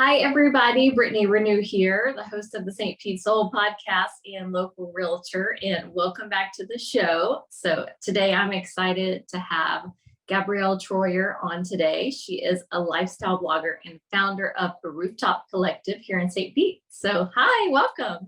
Hi, everybody. Brittany Renew here, the host of the St. Pete Soul podcast and local realtor, and welcome back to the show. So today I'm excited to have Gabrielle Troyer on today. She is a lifestyle blogger and founder of the Rooftop Collective here in St. Pete. So hi, welcome.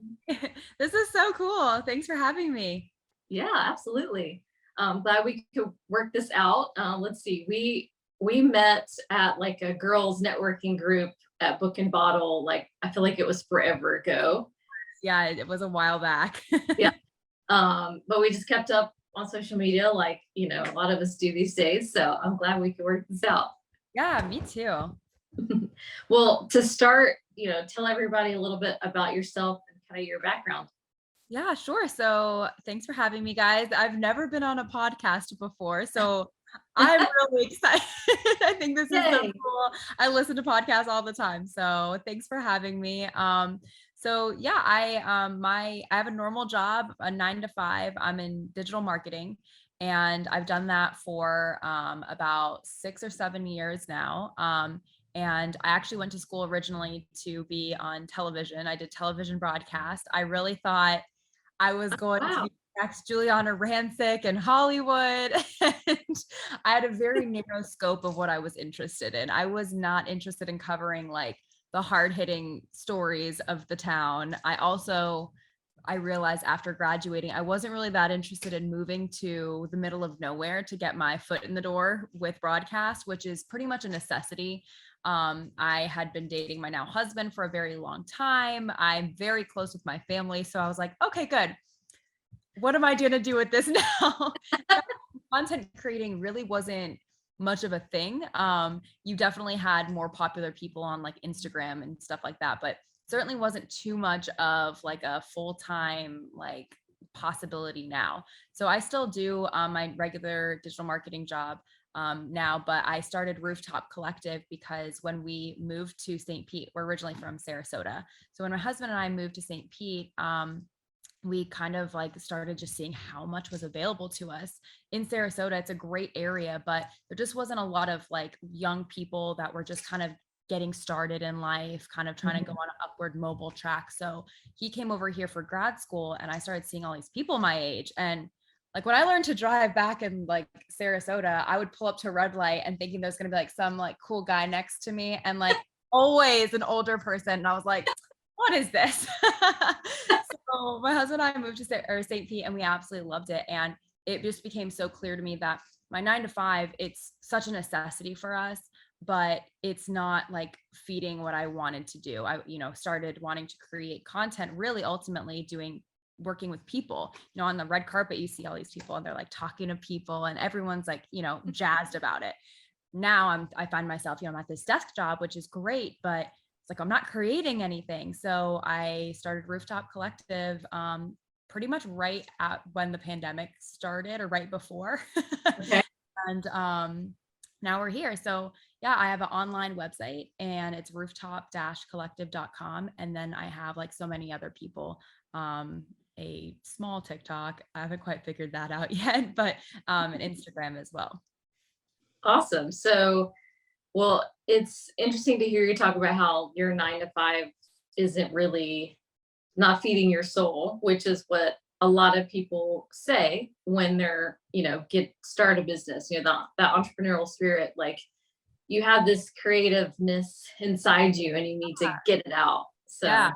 This is so cool. Thanks for having me. Yeah, absolutely. Glad we could work this out. Let's see. We met at like a girls networking group at Book and Bottle. Like I feel like it was forever ago. Yeah, it was a while back. Yeah. But we just kept up on social media, like a lot of us do these days. So I'm glad we could work this out. Yeah, me too. Well, to start, tell everybody a little bit about yourself and kind of your background. Yeah, sure. So thanks for having me, guys. I've never been on a podcast before, so I'm really excited. I think this is so cool. I listen to podcasts all the time, so thanks for having me. So yeah, I have a normal job, a 9 to 5. I'm in digital marketing, and I've done that for about 6 or 7 years now. And I actually went to school originally to be on television. I did television broadcast. I really thought I was going to be next Juliana Rancic in Hollywood. And I had a very narrow scope of what I was interested in. I was not interested in covering like the hard-hitting stories of the town. I realized after graduating, I wasn't really that interested in moving to the middle of nowhere to get my foot in the door with broadcast, which is pretty much a necessity. I had been dating my now husband for a very long time. I'm very close with my family. So I was like, okay, good. What am I going to do with this now? Content creating really wasn't much of a thing. You definitely had more popular people on like Instagram and stuff like that, but certainly wasn't too much of like a full-time like possibility now. So I still do my regular digital marketing job now, but I started Rooftop Collective because when we moved to St. Pete, we're originally from Sarasota. So when my husband and I moved to St. Pete, we kind of like started just seeing how much was available to us in Sarasota. It's a great area, but there just wasn't a lot of like young people that were just kind of getting started in life, kind of trying to go on an upward mobile track. So he came over here for grad school and I started seeing all these people my age. And like when I learned to drive back in like Sarasota, I would pull up to a red light and thinking there's going to be like some like cool guy next to me and like always an older person. And I was like, what is this? So my husband and I moved to St. Pete and we absolutely loved it. And it just became so clear to me that my 9 to 5, it's such a necessity for us, but it's not like feeding what I wanted to do. I, started wanting to create content, really ultimately working with people. On the red carpet, you see all these people and they're like talking to people and everyone's like, jazzed about it. Now I find myself, I'm at this desk job, which is great, but it's like I'm not creating anything. So I started Rooftop Collective pretty much right at when the pandemic started or right before. Okay. And now we're here. So yeah, I have an online website and it's rooftop-collective.com. And then I have like so many other people, a small TikTok. I haven't quite figured that out yet, but an Instagram as well. Awesome. So, well, it's interesting to hear you talk about how your 9 to 5 isn't really not feeding your soul, which is what a lot of people say when they're, start a business, that entrepreneurial spirit, like you have this creativeness inside you and you need to get it out. So yeah,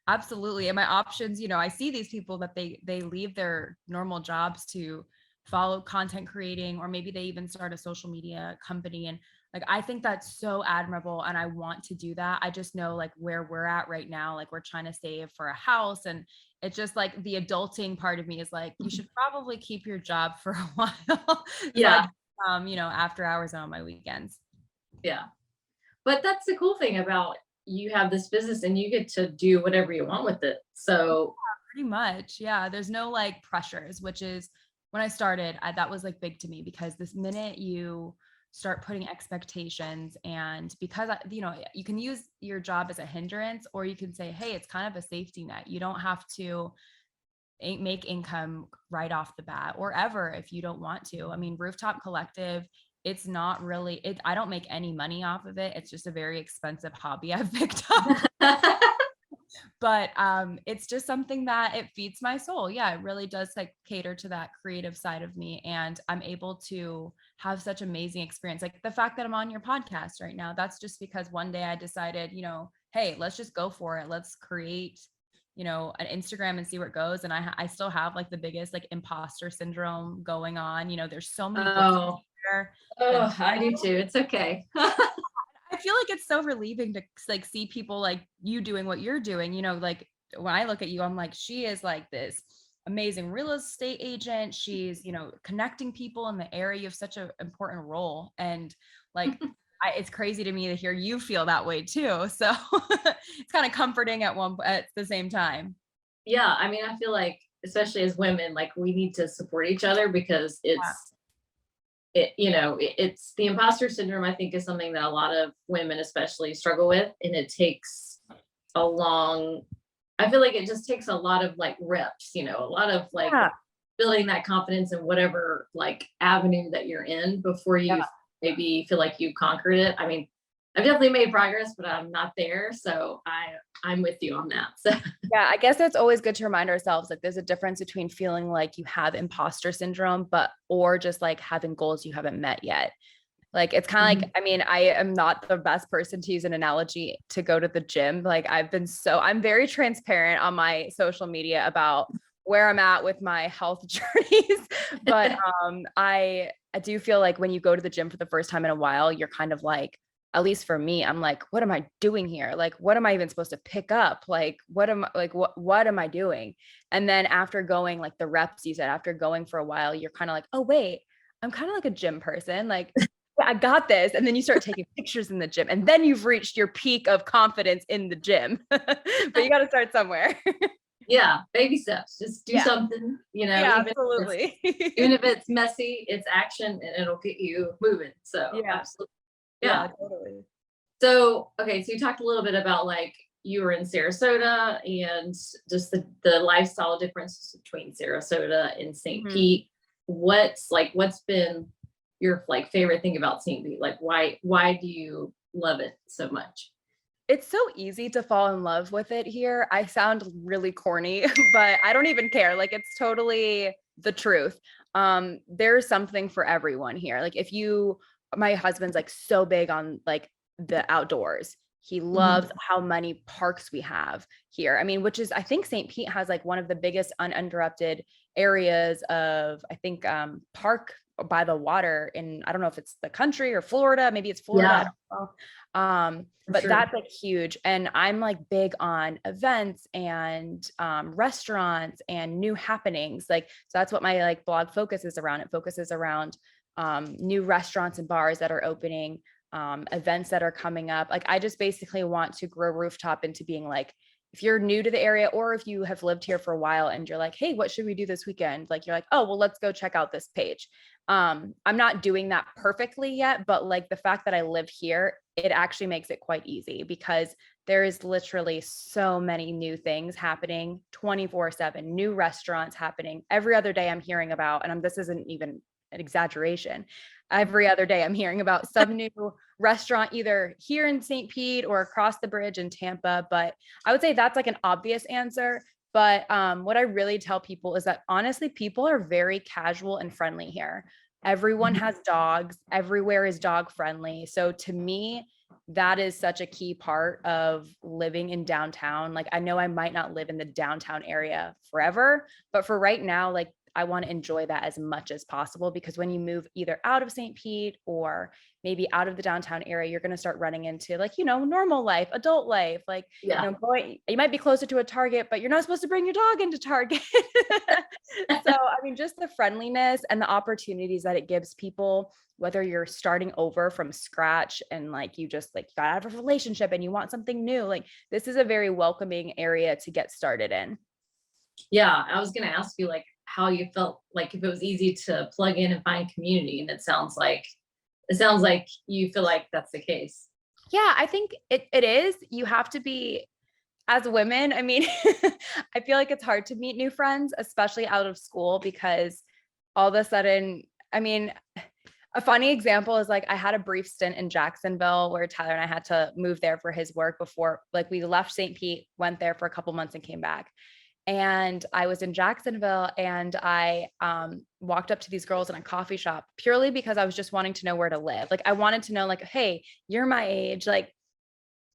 absolutely. And my options, I see these people that they leave their normal jobs to follow content creating, or maybe they even start a social media company. And like, I think that's so admirable. And I want to do that. I just know like where we're at right now, like we're trying to save for a house. And it's just like the adulting part of me is like, you should probably keep your job for a while. Yeah. After hours and on my weekends. Yeah. But that's the cool thing about you have this business and you get to do whatever you want with it. So yeah, pretty much. Yeah. There's no like pressures, which is when I started, that was like big to me because this minute you start putting expectations and because, you can use your job as a hindrance or you can say, hey, it's kind of a safety net. You don't have to make income right off the bat or ever if you don't want to. I mean, Rooftop Collective it's not really, I don't make any money off of it. It's just a very expensive hobby I've picked up. But it's just something that it feeds my soul. Yeah, it really does like cater to that creative side of me, and I'm able to have such amazing experience. Like the fact that I'm on your podcast right now, that's just because one day I decided, hey, let's just go for it. Let's create, an Instagram and see where it goes. And I still have like the biggest like imposter syndrome going on. There's so many books Oh, there. I do too. It's okay. I feel like it's so relieving to like see people like you doing what you're doing. Like when I look at you, I'm like, she is like this amazing real estate agent. She's, connecting people in the area. You have such an important role. And like, it's crazy to me to hear you feel that way too. So it's kind of comforting at the same time. Yeah. I mean, I feel like, especially as women, like we need to support each other because it's the imposter syndrome. I think is something that a lot of women especially struggle with, and it takes I feel like it just takes a lot of like reps, a lot of like Yeah. building that confidence in whatever like avenue that you're in before you maybe feel like you conquered it. I mean, I've definitely made progress, but I'm not there, so I'm with you on that. So Yeah, I guess it's always good to remind ourselves like there's a difference between feeling like you have imposter syndrome, or just like having goals you haven't met yet. Like it's kind of like, I mean, I am not the best person to use an analogy to go to the gym. Like I'm very transparent on my social media about where I'm at with my health journeys. But I do feel like when you go to the gym for the first time in a while, you're kind of like, at least for me, I'm like, what am I doing here? Like, what am I even supposed to pick up? Like, what am I doing? And then after going like the reps you said, after going for a while, you're kind of like, oh wait, I'm kind of like a gym person. Like, I got this. And then you start taking pictures in the gym, and then you've reached your peak of confidence in the gym. But you got to start somewhere. yeah, baby steps. Just do something, Yeah, even absolutely. even if it's messy, it's action and it'll get you moving. So Yeah. absolutely. Yeah, Yeah. totally. So okay, so you talked a little bit about like you were in Sarasota and just the lifestyle differences between Sarasota and St. Mhm. Pete. What's been your like favorite thing about St. Pete? Like why do you love it so much? It's so easy to fall in love with it here. I sound really corny, but I don't even care. Like it's totally the truth. There's something for everyone here. Like my husband's like so big on like the outdoors. He loves Mhm. how many parks we have here. I mean, which is, I think St. Pete has like one of the biggest uninterrupted areas of, I think, park by the water in, I don't know if it's the country or Florida, maybe it's Florida. I Yeah, don't know. for But sure. that's like huge. And I'm like big on events and restaurants and new happenings. Like, so that's what my like blog focuses around. It focuses around new restaurants and bars that are opening, events that are coming up. Like, I just basically want to grow Rooftop into being like, if you're new to the area, or if you have lived here for a while and you're like, hey, what should we do this weekend? Like, you're like, oh, well, let's go check out this page. I'm not doing that perfectly yet, but like the fact that I live here, it actually makes it quite easy because there is literally so many new things happening 24/7, new restaurants happening every other day. I'm hearing about, and this isn't even an exaggeration. Every other day I'm hearing about some new restaurant either here in St. Pete or across the bridge in Tampa. But I would say that's like an obvious answer. But what I really tell people is that honestly, people are very casual and friendly here. Everyone Mhm. has dogs, everywhere is dog friendly. So to me, that is such a key part of living in downtown. Like, I know I might not live in the downtown area forever, but for right now, like, I want to enjoy that as much as possible, because when you move either out of St. Pete or maybe out of the downtown area, you're going to start running into like, normal life, adult life, like, Yeah. boy, you might be closer to a Target, but you're not supposed to bring your dog into Target. So, I mean, just the friendliness and the opportunities that it gives people, whether you're starting over from scratch and like you just like got out of a relationship and you want something new, like this is a very welcoming area to get started in. Yeah, I was gonna ask you like how you felt like if it was easy to plug in and find community, and it sounds like you feel like that's the case. Yeah, I think it is. You have to be, as women, I mean, I feel like it's hard to meet new friends, especially out of school, because all of a sudden, I mean, A funny example is like I had a brief stint in Jacksonville where Tyler and I had to move there for his work before, like we left St. Pete, went there for a couple months and came back. And I was in Jacksonville and I walked up to these girls in a coffee shop purely because I was just wanting to know where to live. Like I wanted to know like, hey, you're my age. Like,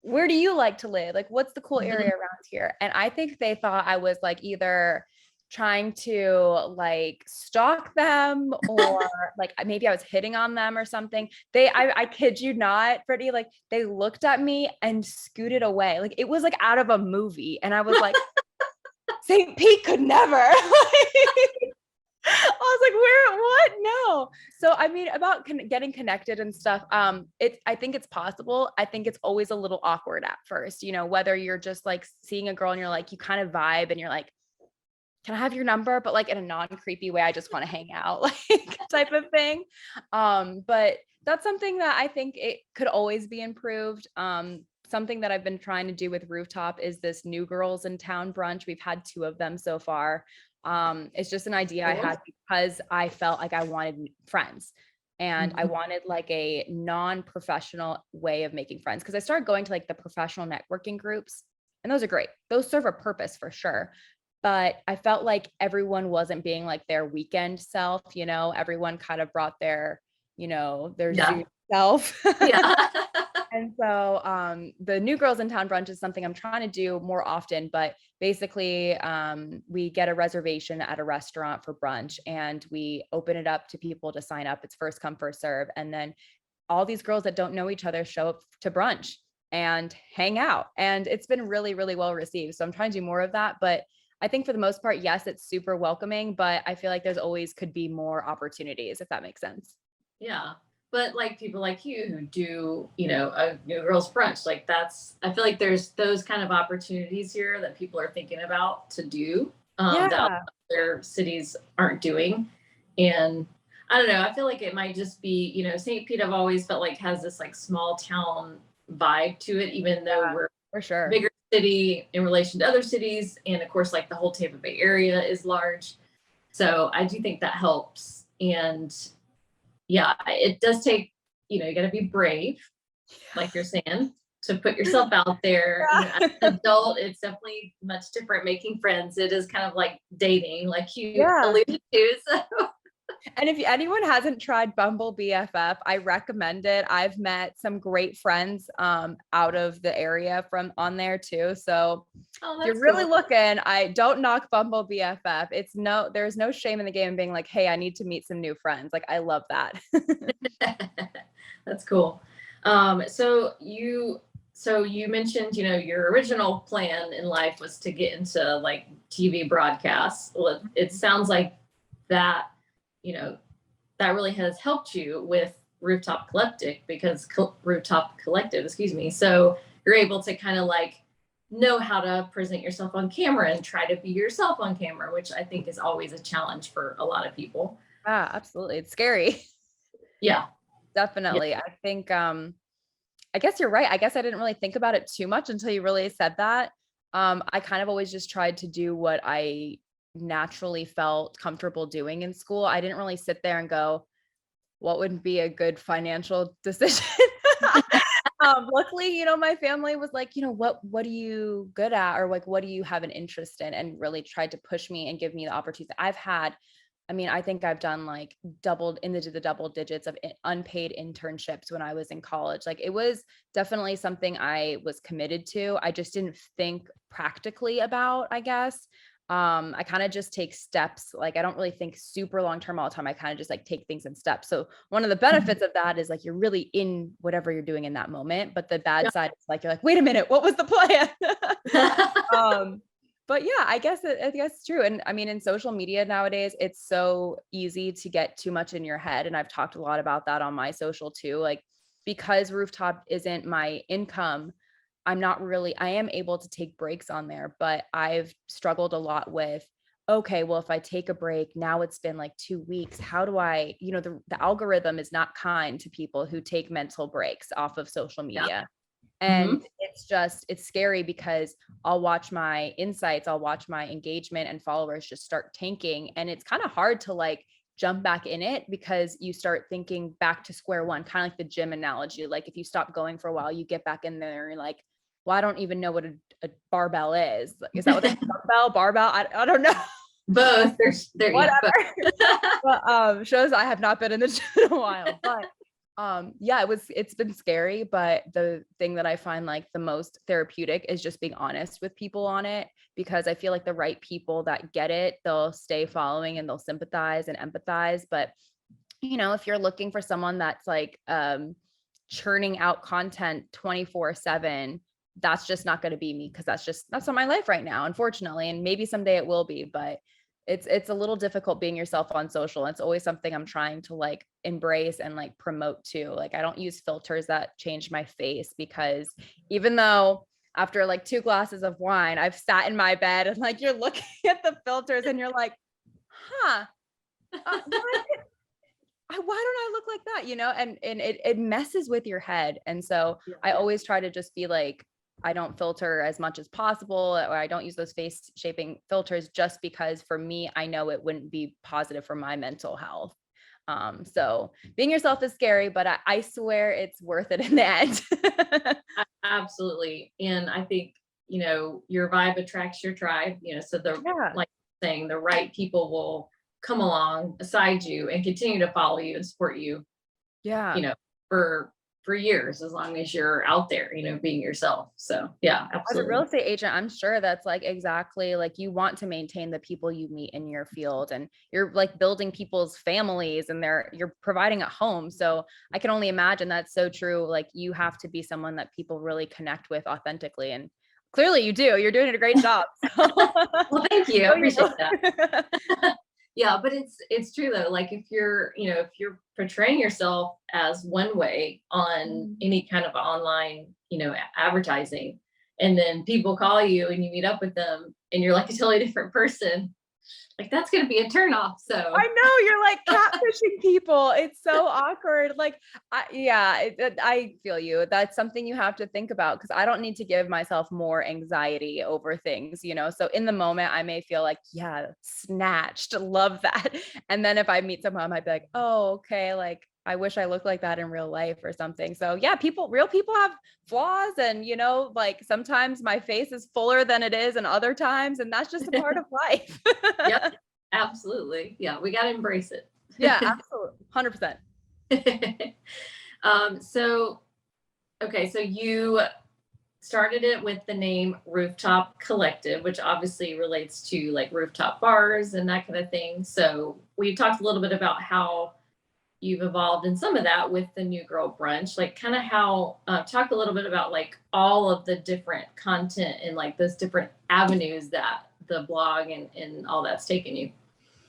where do you like to live? Like, what's the cool area around here? And I think they thought I was like either trying to like stalk them or like maybe I was hitting on them or something. I kid you not, Brittany, like they looked at me and scooted away. Like it was like out of a movie. And I was like, St. Pete could never. I was like, where, what? No. So, I mean, about getting connected and stuff. I think it's possible. I think it's always a little awkward at first, you know, whether you're just like seeing a girl and you're like, you kind of vibe and you're like, can I have your number? But like in a non-creepy way, I just want to hang out, like type of thing. But that's something that I think it could always be improved. Something that I've been trying to do with Rooftop is this New Girls in Town brunch. We've had 2 of them so far. It's just an idea I had because I felt like I wanted friends and I wanted like a non-professional way of making friends. Cause I started going to like the professional networking groups and those are great. Those serve a purpose for sure. But I felt like everyone wasn't being like their weekend self, you know, everyone kind of brought their, you know, their Zoom self. Yeah. And so the New Girls in Town brunch is something I'm trying to do more often, but basically we get a reservation at a restaurant for brunch and we open it up to people to sign up. It's first come, first serve. And then all these girls that don't know each other show up to brunch and hang out. And it's been really, really well received. So I'm trying to do more of that. But I think for the most part, yes, it's super welcoming, but I feel like there's always could be more opportunities, if that makes sense. Yeah. But like people like you who do, you know, a New Girls brunch, like that's, I feel like there's those kind of opportunities here that people are thinking about to do that Yeah. other cities aren't doing. And I don't know, I feel like it might just be, you know, St. Pete I've always felt like has this like small town vibe to it, even though we're For a sure. bigger city in relation to other cities. And of course, like the whole Tampa Bay area is large. So I do think that helps. And yeah, it does take, you know, you got to be brave, like you're saying, to put yourself out there. You know, as an adult, it's definitely much different making friends. It is kind of like dating, like you alluded to. So. And if anyone hasn't tried Bumble BFF, I recommend it. I've met some great friends out of the area from on there too. So if you're really looking, I don't knock Bumble BFF. There's no shame in the game being like, hey, I need to meet some new friends. Like I love that. That's cool. So you mentioned, you know, your original plan in life was to get into like TV broadcasts. Well, it sounds like that, you know, that really has helped you with Rooftop Collective because Rooftop Collective, excuse me. So you're able to kind of like know how to present yourself on camera and try to be yourself on camera, which I think is always a challenge for a lot of people. Absolutely. It's scary. Yeah. Definitely. Yeah. I think I guess you're right. I guess I didn't really think about it too much until you really said that. I kind of always just tried to do what I naturally felt comfortable doing in school. I didn't really sit there and go, what would be a good financial decision? Luckily, you know, my family was like, you know, what are you good at? Or like, what do you have an interest in? And really tried to push me and give me the opportunities I've had. I mean, I think I've done like doubled into the double digits of unpaid internships when I was in college. Like it was definitely something I was committed to. I just didn't think practically about, I guess. I kind of just take steps. Like I don't really think super long term all the time. I kind of just like take things in steps. So one of the benefits of that is like you're really in whatever you're doing in that moment. But the bad side is like you're like, wait a minute, what was the plan? But yeah, I guess it's true. And I mean, in social media nowadays, it's so easy to get too much in your head. And I've talked a lot about that on my social too. Like because Rooftop isn't my income, I am able to take breaks on there, but I've struggled a lot with, okay, well, if I take a break, now it's been like 2 weeks. How do I, you know, the algorithm is not kind to people who take mental breaks off of social media. Yeah. And it's scary because I'll watch my insights, I'll watch my engagement and followers just start tanking. And it's kind of hard to like jump back in it, because you start thinking back to square one, kind of like the gym analogy. Like if you stop going for a while, you get back in there and you're like, well, I don't even know what a barbell is. Like, is that what they barbell? I don't know. Both. They're Whatever. yeah, But shows I have not been in the gym in a while. But yeah, it's been scary. But the thing that I find like the most therapeutic is just being honest with people on it, because I feel like the right people that get it, they'll stay following and they'll sympathize and empathize. But if you're looking for someone that's like churning out content 24/7, that's just not going to be me, because that's not my life right now, unfortunately. And maybe someday it will be, but it's a little difficult being yourself on social. It's always something I'm trying to like embrace and like promote too. Like I don't use filters that change my face, because even though after like 2 glasses of wine, I've sat in my bed and like you're looking at the filters and you're like, huh, why don't I look like that? And it messes with your head. And so I always try to just be like, I don't filter as much as possible, or I don't use those face shaping filters, just because for me, I know it wouldn't be positive for my mental health. So being yourself is scary, but I swear it's worth it in the end. absolutely. And I think, your vibe attracts your tribe, so like saying the right people will come along beside you and continue to follow you and support you, Yeah. For years, as long as you're out there, being yourself. So yeah, As a absolutely. real estate agent, I'm sure that's like exactly like you want to maintain the people you meet in your field, and you're like building people's families and you're providing a home. So I can only imagine that's so true. Like you have to be someone that people really connect with authentically. And clearly you do. You're doing a great job. So. Well, thank you. I appreciate that. Yeah, but it's true though. Like if you're portraying yourself as one way on any kind of online, advertising, and then people call you and you meet up with them and you're like a totally different person, like that's going to be a turnoff. So I know, you're like catfishing people. It's so awkward. Like, I feel you. That's something you have to think about, because I don't need to give myself more anxiety over things, So in the moment, I may feel like, yeah, snatched, love that. And then if I meet someone, I might be like, oh, okay, like I wish I looked like that in real life or something. So yeah, real people have flaws, and like sometimes my face is fuller than it is and other times, and that's just a part of life. yep, absolutely. Yeah, we got to embrace it. Yeah, absolutely. 100%. So, okay, so you started it with the name Rooftop Collective, which obviously relates to like rooftop bars and that kind of thing. So we talked a little bit about how you've evolved in some of that with the New Girl Brunch, like kind of how, talk a little bit about like all of the different content and like those different avenues that the blog and all that's taken you.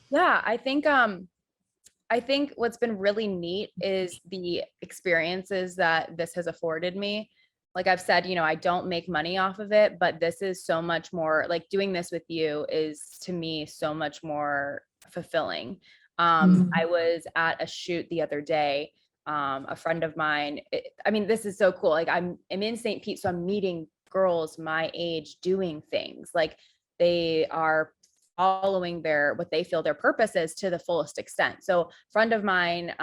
Yeah, I think what's been really neat is the experiences that this has afforded me. Like I've said, I don't make money off of it, but this is so much more, like doing this with you is to me so much more fulfilling. I was at a shoot the other day. A friend of mine, this is so cool. Like I'm in St. Pete, so I'm meeting girls my age doing things like they are following what they feel their purpose is to the fullest extent. So a friend of mine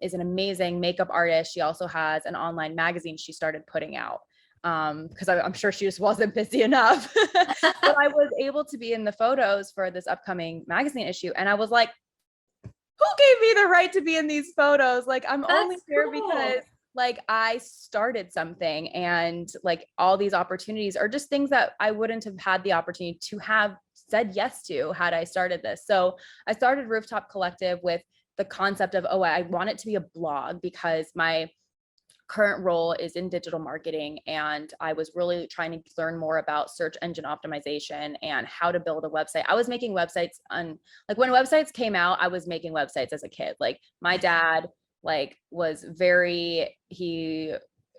is an amazing makeup artist. She also has an online magazine she started putting out, because I'm sure she just wasn't busy enough. But I was able to be in the photos for this upcoming magazine issue. And I was like, who gave me the right to be in these photos? Like, I'm only here because like I started something, and like all these opportunities are just things that I wouldn't have had the opportunity to have said yes to had I started this. So I started Rooftop Collective with the concept of, I want it to be a blog, because my current role is in digital marketing, and I was really trying to learn more about search engine optimization and how to build a website. I was making websites like when websites came out, I was making websites as a kid. Like my dad was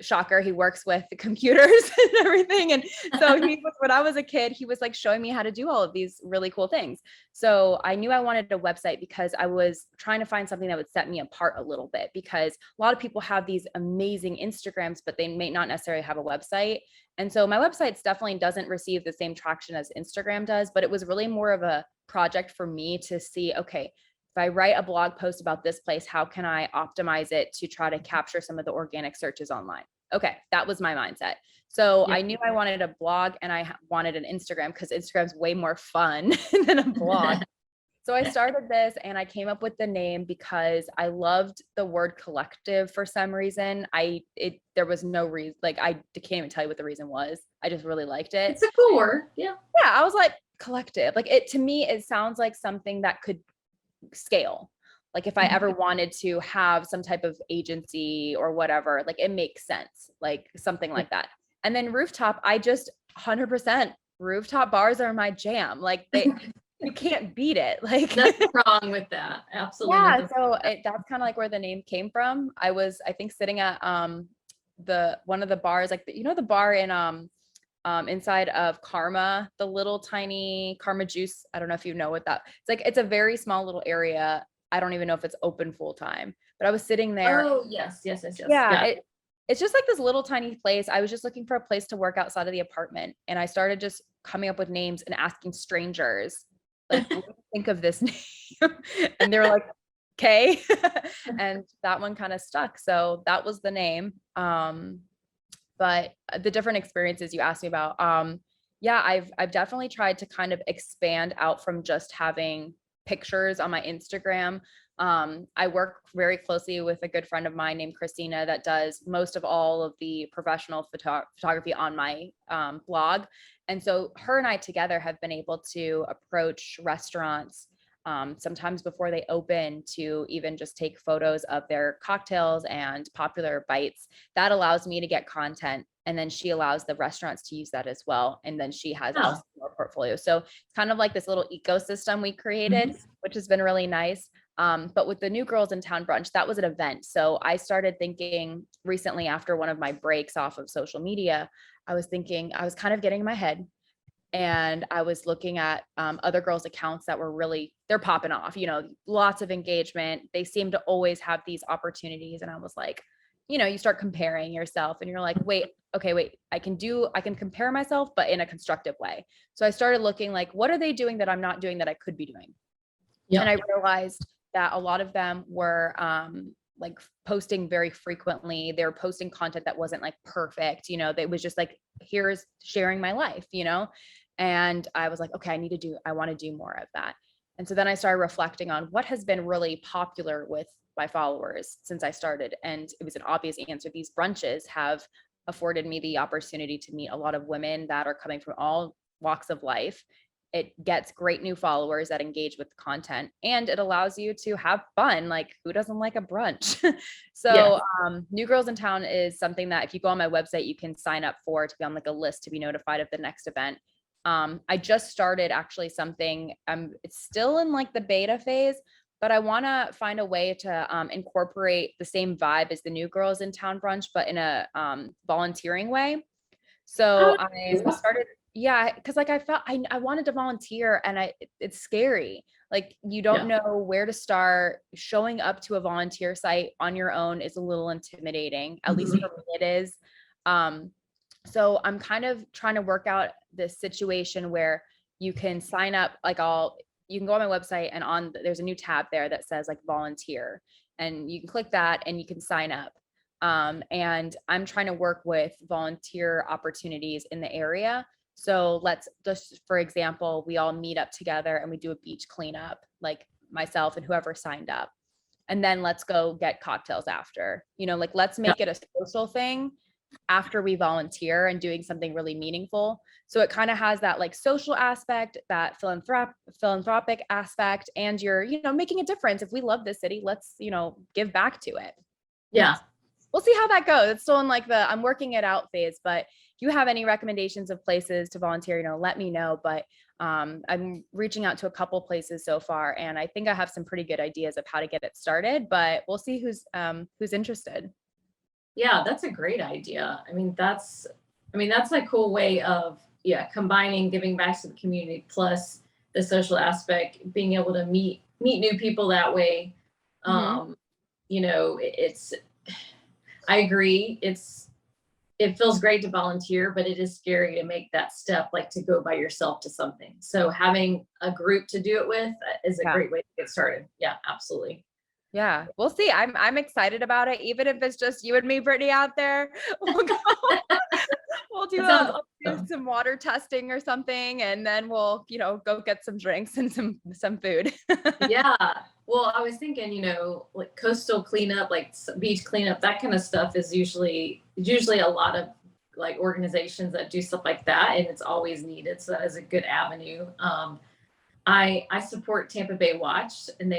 shocker, he works with the computers and everything. And so when I was a kid, he was like showing me how to do all of these really cool things. So I knew I wanted a website because I was trying to find something that would set me apart a little bit, because a lot of people have these amazing Instagrams, but they may not necessarily have a website. And so my website definitely doesn't receive the same traction as Instagram does, but it was really more of a project for me to see, okay, if I write a blog post about this place, how can I optimize it to try to capture some of the organic searches online? Okay, that was my mindset. So I knew I wanted a blog and I wanted an Instagram because Instagram's way more fun than a blog. So I started this and I came up with the name because I loved the word collective for some reason. There was no reason, like I can't even tell you what the reason was. I just really liked it. It's a cool word. Yeah. Yeah. I was like, collective. Like it, to me, it sounds like something that could scale. Like if I ever wanted to have some type of agency or whatever, like it makes sense, like something like that. And then rooftop, I just 100% rooftop bars are my jam. Like you can't beat it. Like nothing wrong with that. Absolutely. Yeah. So that's kind of like where the name came from. I think sitting at one of the bars, like the bar in inside of Karma, the little tiny Karma Juice. I don't know if you know what that. It's a very small little area. I don't even know if it's open full time, but I was sitting there. Oh, yes. Yeah. It's just like this little tiny place. I was just looking for a place to work outside of the apartment. And I started just coming up with names and asking strangers, like, what do you think of this name? And they were like, okay. And that one kind of stuck. So that was the name. But the different experiences you asked me about, yeah, I've definitely tried to kind of expand out from just having pictures on my Instagram. I work very closely with a good friend of mine named Christina that does most of all of the professional photography on my blog. And so her and I together have been able to approach restaurants sometimes before they open to even just take photos of their cocktails and popular bites. That allows me to get content. And then she allows the restaurants to use that as well. And then she has also more portfolio. So it's kind of like this little ecosystem we created, which has been really nice. But with the New Girls in Town brunch, that was an event. So I started thinking recently after one of my breaks off of social media, I was kind of getting in my head. And I was looking at other girls' accounts that were they're popping off, lots of engagement. They seem to always have these opportunities. And I was like, you start comparing yourself and you're like, wait, I can compare myself, but in a constructive way. So I started looking like, what are they doing that I'm not doing that I could be doing? Yep. And I realized that a lot of them were like posting very frequently. They were posting content that wasn't like perfect, they was just like, here's sharing my life, and I was like, okay, I want to do more of that. And so then I started reflecting on what has been really popular with my followers since I started. And it was an obvious answer. These brunches have afforded me the opportunity to meet a lot of women that are coming from all walks of life. It gets great new followers that engage with the content, and it allows you to have fun. Like, who doesn't like a brunch? So New Girls in Town is something that if you go on my website, you can sign up for to be on like a list to be notified of the next event. I just started actually something, it's still in like the beta phase, but I want to find a way to incorporate the same vibe as the New Girls in Town brunch, but in a volunteering way. So I started, because like I felt I wanted to volunteer, and it's scary. Like you don't know where to start. Showing up to a volunteer site on your own is a little intimidating. At least for me it is. So I'm kind of trying to work out this situation where you can sign up, you can go on my website and there's a new tab there that says like volunteer, and you can click that and you can sign up. And I'm trying to work with volunteer opportunities in the area. So let's just, for example, we all meet up together and we do a beach cleanup, like myself and whoever signed up. And then let's go get cocktails after, like let's make it a social thing after we volunteer and doing something really meaningful. So it kind of has that like social aspect, that philanthropic aspect, and you're, making a difference. If we love this city, let's, give back to it. Yeah. We'll see how that goes. It's still in like I'm working it out phase, but if you have any recommendations of places to volunteer, let me know. But I'm reaching out to a couple places so far, and I think I have some pretty good ideas of how to get it started, but we'll see who's interested. Yeah, that's a great idea. That's a cool way of, combining giving back to the community plus the social aspect, being able to meet new people that way. I agree. it feels great to volunteer, but it is scary to make that step, like to go by yourself to something. So having a group to do it with is a Yeah. great way to get started. Yeah, absolutely. Yeah, we'll see. I'm excited about it, even if it's just you and me, Brittany, out there. We'll go. We'll do It sounds do awesome. some water testing or something, and then we'll, go get some drinks and some food. Yeah. Well, I was thinking, like coastal cleanup, like beach cleanup, that kind of stuff is usually a lot of like organizations that do stuff like that, and it's always needed. So that is a good avenue. I support Tampa Bay Watch, and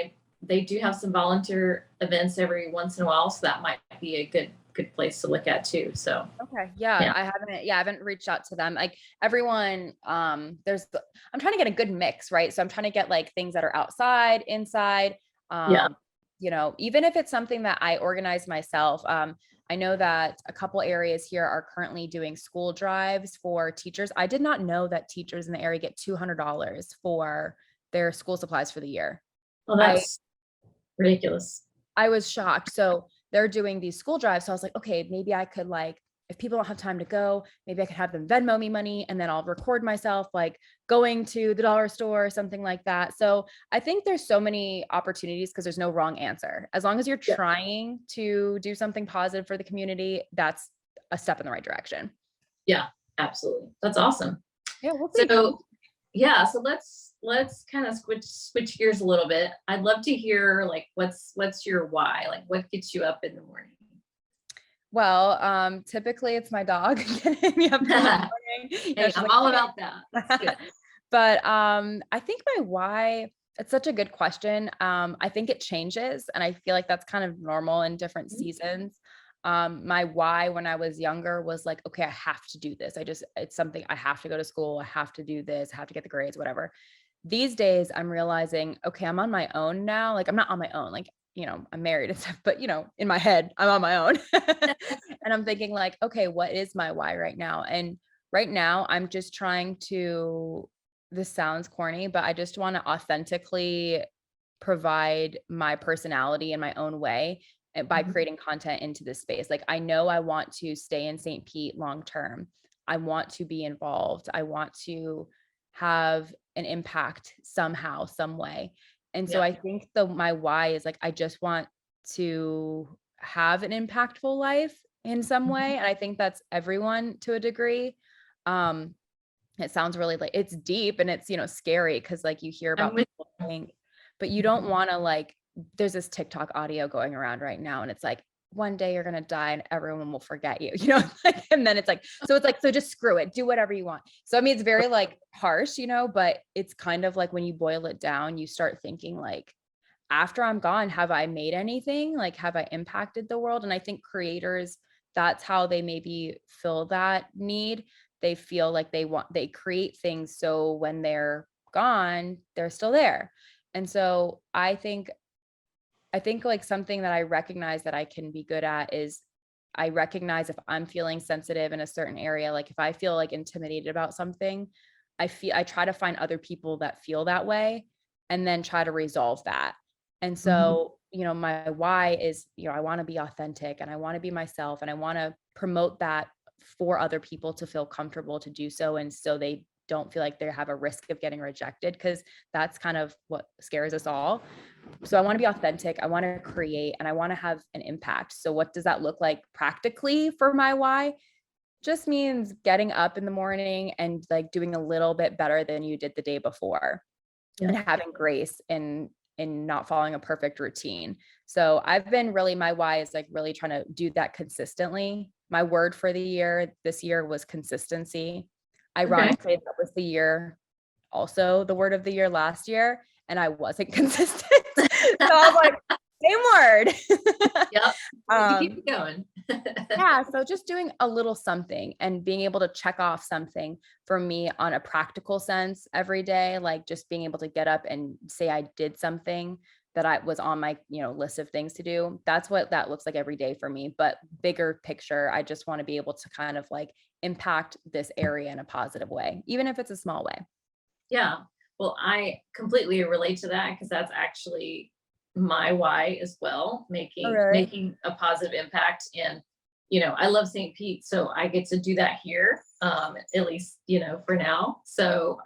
they do have some volunteer events every once in a while, so that might be a good place to look at too. So Okay. Yeah, yeah, I haven't reached out to them. Like everyone, I'm trying to get a good mix, right? So I'm trying to get like things that are outside, inside, yeah. um, even if it's something that I organize myself. I know that a couple areas here are currently doing school drives for teachers. I did not know that teachers in the area get $200 for their school supplies for the year. Well, I that's ridiculous. I was shocked. So they're doing these school drives. So I was like, okay, maybe I could like, if people don't have time to go, maybe I could have them Venmo me money and then I'll record myself like going to the dollar store or something like that. So I think there's so many opportunities because there's no wrong answer. As long as you're Yeah, trying to do something positive for the community, that's a step in the right direction. yeah, absolutely. That's awesome. Yeah, we'll see. So yeah, so let's kind of switch gears a little bit. I'd love to hear like what's your why? Like what gets you up in the morning? Well, typically it's my dog getting me up in the morning. Hey, She's I'm like, all about that. That's good. But I think my why, it's such a good question. I think it changes, and I feel like that's kind of normal in different Mhm. seasons. My why when I was younger was like, okay, I have to do this. It's something I have to go to school. I have to do this. I have to get the grades, whatever. These days, I'm realizing, okay, I'm on my own now. Like, I'm not on my own. Like, I'm married and stuff, but in my head, I'm on my own. And I'm thinking like, okay, what is my why right now? And right now, I'm just trying to, this sounds corny, but I just want to authentically provide my personality in my own way and by Mhm. creating content into this space. Like I know I want to stay in St. Pete long term. I want to be involved. I want to have an impact somehow, some way. And so Yeah. I think my why is like I just want to have an impactful life in some Mhm. way. And I think that's everyone to a degree. Um, it sounds really like it's deep and it's, scary because like you hear I'm about with people saying, but you don't Mhm. want to like, there's this TikTok audio going around right now and it's like, one day you're gonna die and everyone will forget you, like, and then so just screw it, do whatever you want. So I mean, it's very like harsh, but it's kind of like when you boil it down, you start thinking like, after I'm gone, have I made anything? Like, have I impacted the world? And I think creators, that's how they maybe fill that need. They feel like they create things so when they're gone, they're still there. And so I think like something that I recognize that I can be good at is I recognize if I'm feeling sensitive in a certain area, like if I feel like intimidated about something, I try to find other people that feel that way and then try to resolve that. And Mhm. so, my why is, I want to be authentic and I want to be myself and I want to promote that for other people to feel comfortable to do so. And so they don't feel like they have a risk of getting rejected because that's kind of what scares us all. So I want to be authentic, I want to create, and I want to have an impact. So what does that look like practically for my why? Just means getting up in the morning and like doing a little bit better than you did the day before Yeah. and having grace in not following a perfect routine. So I've been really, my why is like really trying to do that consistently. My word for the year this year was consistency. Okay. Ironically, that was the year also the word of the year last year, and I wasn't consistent. So I was like, same word. Yep. Need to keep um, it going. yeah, so just doing a little something and being able to check off something for me on a practical sense every day, like just being able to get up and say I did something that I was on my, list of things to do. That's what that looks like every day for me. But bigger picture, I just want to be able to kind of like impact this area in a positive way, even if it's a small way. Yeah. Well, I completely relate to that because that's actually my why as well, Oh, making really? making a positive impact. And I love St. Pete, so I get to do that here, at least, for now. So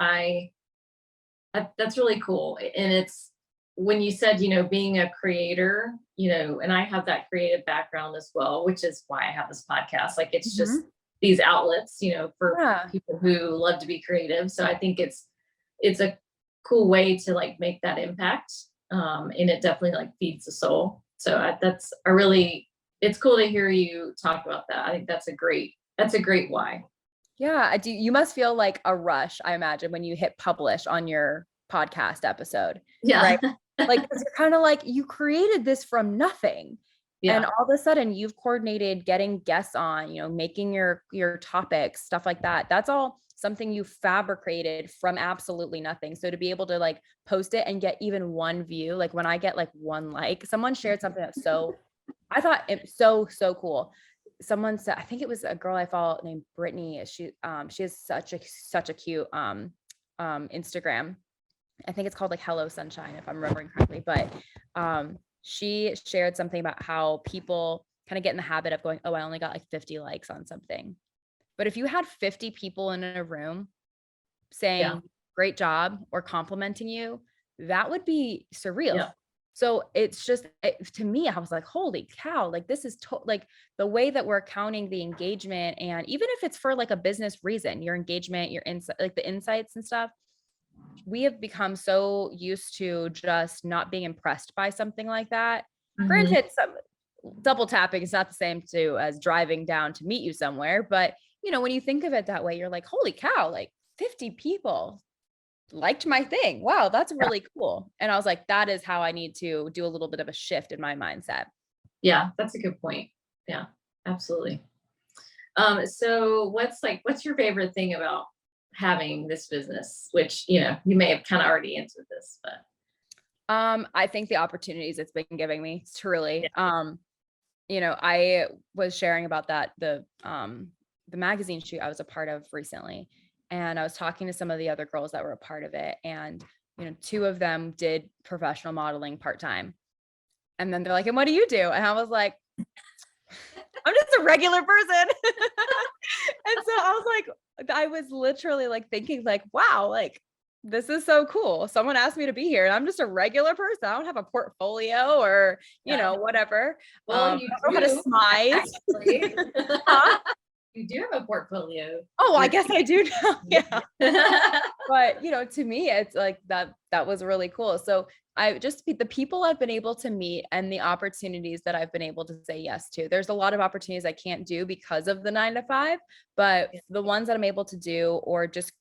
that's really cool. And it's when you said, being a creator, and I have that creative background as well, which is why I have this podcast. Like it's just these outlets, for people who love to be creative. So I think it's a cool way to like make that impact. And it definitely like feeds the soul. So it's cool to hear you talk about that. I think that's a great why. Yeah. You must feel like a rush, I imagine, when you hit publish on your podcast episode. Yeah. Right. Like, 'cause you're kind of like, you created this from nothing. Yeah. And all of a sudden you've coordinated getting guests on, making your topics, stuff like that. That's all something you fabricated from absolutely nothing. So to be able to like post it and get even one view, like when I get like one like, someone shared something that's I thought it so cool. Someone said, I think it was a girl I follow named Brittany. She has such a cute Instagram. I think it's called like Hello Sunshine, if I'm remembering correctly. But she shared something about how people kind of get in the habit of going, oh, I only got like 50 likes on something. But if you had 50 people in a room saying great job or complimenting you, that would be surreal. Yeah. So it's just, to me, I was like, holy cow, like this is like the way that we're counting the engagement. And even if it's for like a business reason, your engagement, your insight, like the insights and stuff, we have become so used to just not being impressed by something like that. Granted, some double tapping is not the same as driving down to meet you somewhere. But, when you think of it that way, you're like, holy cow, like 50 people liked my thing. Wow, that's really cool. And I was like, that is how I need to do a little bit of a shift in my mindset. Yeah, that's a good point. Yeah, absolutely. So what's your favorite thing about having this business, which, you may have kind of already answered this, but. I think the opportunities it's been giving me, truly. I was sharing about that, the magazine shoot I was a part of recently. And I was talking to some of the other girls that were a part of it. And, 2 of them did professional modeling part-time. And then they're like, and what do you do? And I was like, I'm just a regular person. And so I was literally like thinking like, wow, like this is so cool. Someone asked me to be here and I'm just a regular person. I don't have a portfolio or, whatever. Well, you I don't know how to smile. Huh? You do have a portfolio. Oh, I guess I do now. Yeah. But, to me, it's like that was really cool. So the people I've been able to meet and the opportunities that I've been able to say yes to, there's a lot of opportunities I can't do because of the 9-to-5, but the ones that I'm able to do or just,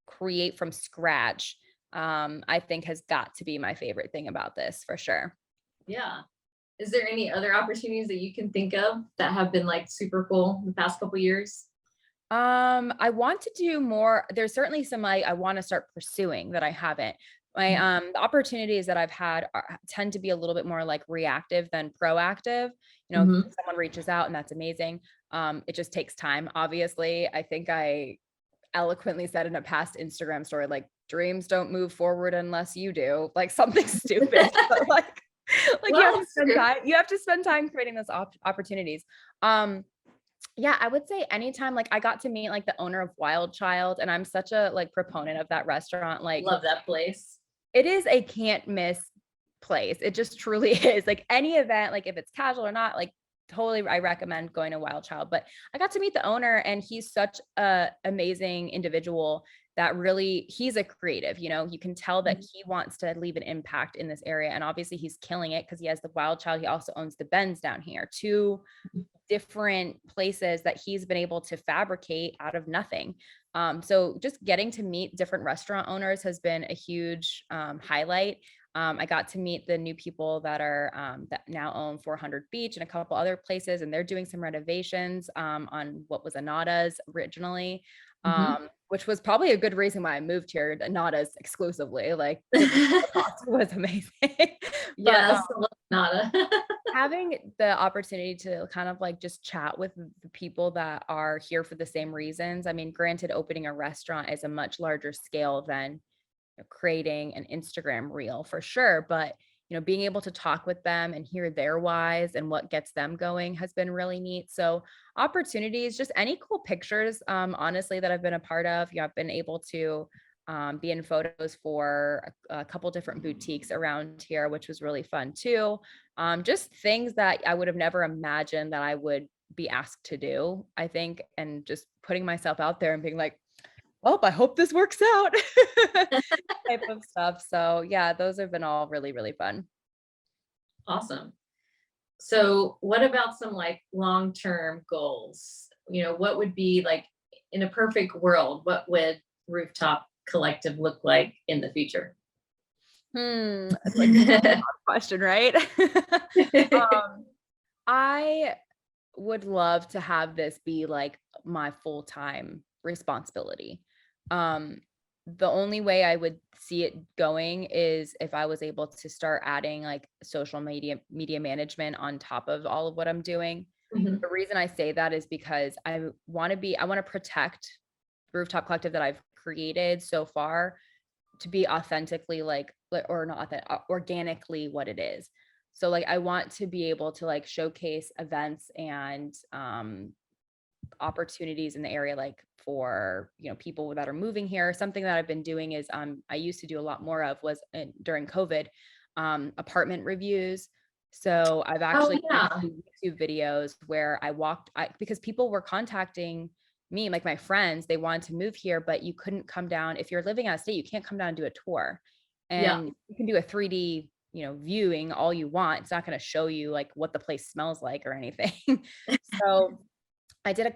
create from scratch, I think has got to be my favorite thing about this for sure. Yeah. Is there any other opportunities that you can think of that have been like super cool in the past couple of years? I want to do more. There's certainly some I want to start pursuing that I haven't. My the opportunities that I've had tend to be a little bit more like reactive than proactive. Someone reaches out and that's amazing. It just takes time. Obviously, I think I eloquently said in a past Instagram story, like dreams don't move forward unless you do, like something stupid. But like well, you have to spend time creating those opportunities. Yeah, I would say anytime, like I got to meet like the owner of Wild Child and I'm such a like proponent of that restaurant. Like love that place. It is a can't miss place. It just truly is. Like any event, like if it's casual or not, like totally I recommend going to Wild Child. But I got to meet the owner and he's such a amazing individual that really he's a creative, you can tell that he wants to leave an impact in this area. And obviously he's killing it because he has the Wild Child. He also owns the Benz down here, 2 different places that he's been able to fabricate out of nothing. So just getting to meet different restaurant owners has been a huge highlight. I got to meet the new people that are that now own 400 Beach and a couple other places, and they're doing some renovations on what was Anada's originally, which was probably a good reason why I moved here. Anada's exclusively, like the cost was amazing. Yes, Nada. Having the opportunity to kind of like just chat with the people that are here for the same reasons. I mean, granted, opening a restaurant is a much larger scale than creating an Instagram reel for sure. But, being able to talk with them and hear their whys and what gets them going has been really neat. So opportunities, just any cool pictures, honestly, that I've been a part of. I've been able to be in photos for a couple different boutiques around here, which was really fun too. Just things that I would have never imagined that I would be asked to do, I think, and just putting myself out there and being like, oh, I hope this works out type of stuff. So yeah, those have been all really, really fun. Awesome. So what about some like long-term goals? What would be like in a perfect world, what would Rooftop Collective look like in the future? It's like a question, right? I would love to have this be like my full-time responsibility. Um, the only way I would see it going is if I was able to start adding like social media management on top of all of what I'm doing. Mhm. The reason I say that is because I want to protect Rooftop Collective that I've created so far to be authentically or not authentic, organically what it is. So like I want to be able to like showcase events and opportunities in the area, like for people that are moving here. Something that I've been doing is I used to do a lot more of was during COVID, apartment reviews. So I've Oh actually yeah. YouTube videos where because people were contacting me, like my friends, they wanted to move here, but you couldn't come down. If you're living out of state, you can't come down and do a tour. Yeah. And you can do a 3D, viewing all you want. It's not going to show you like what the place smells like or anything. So I did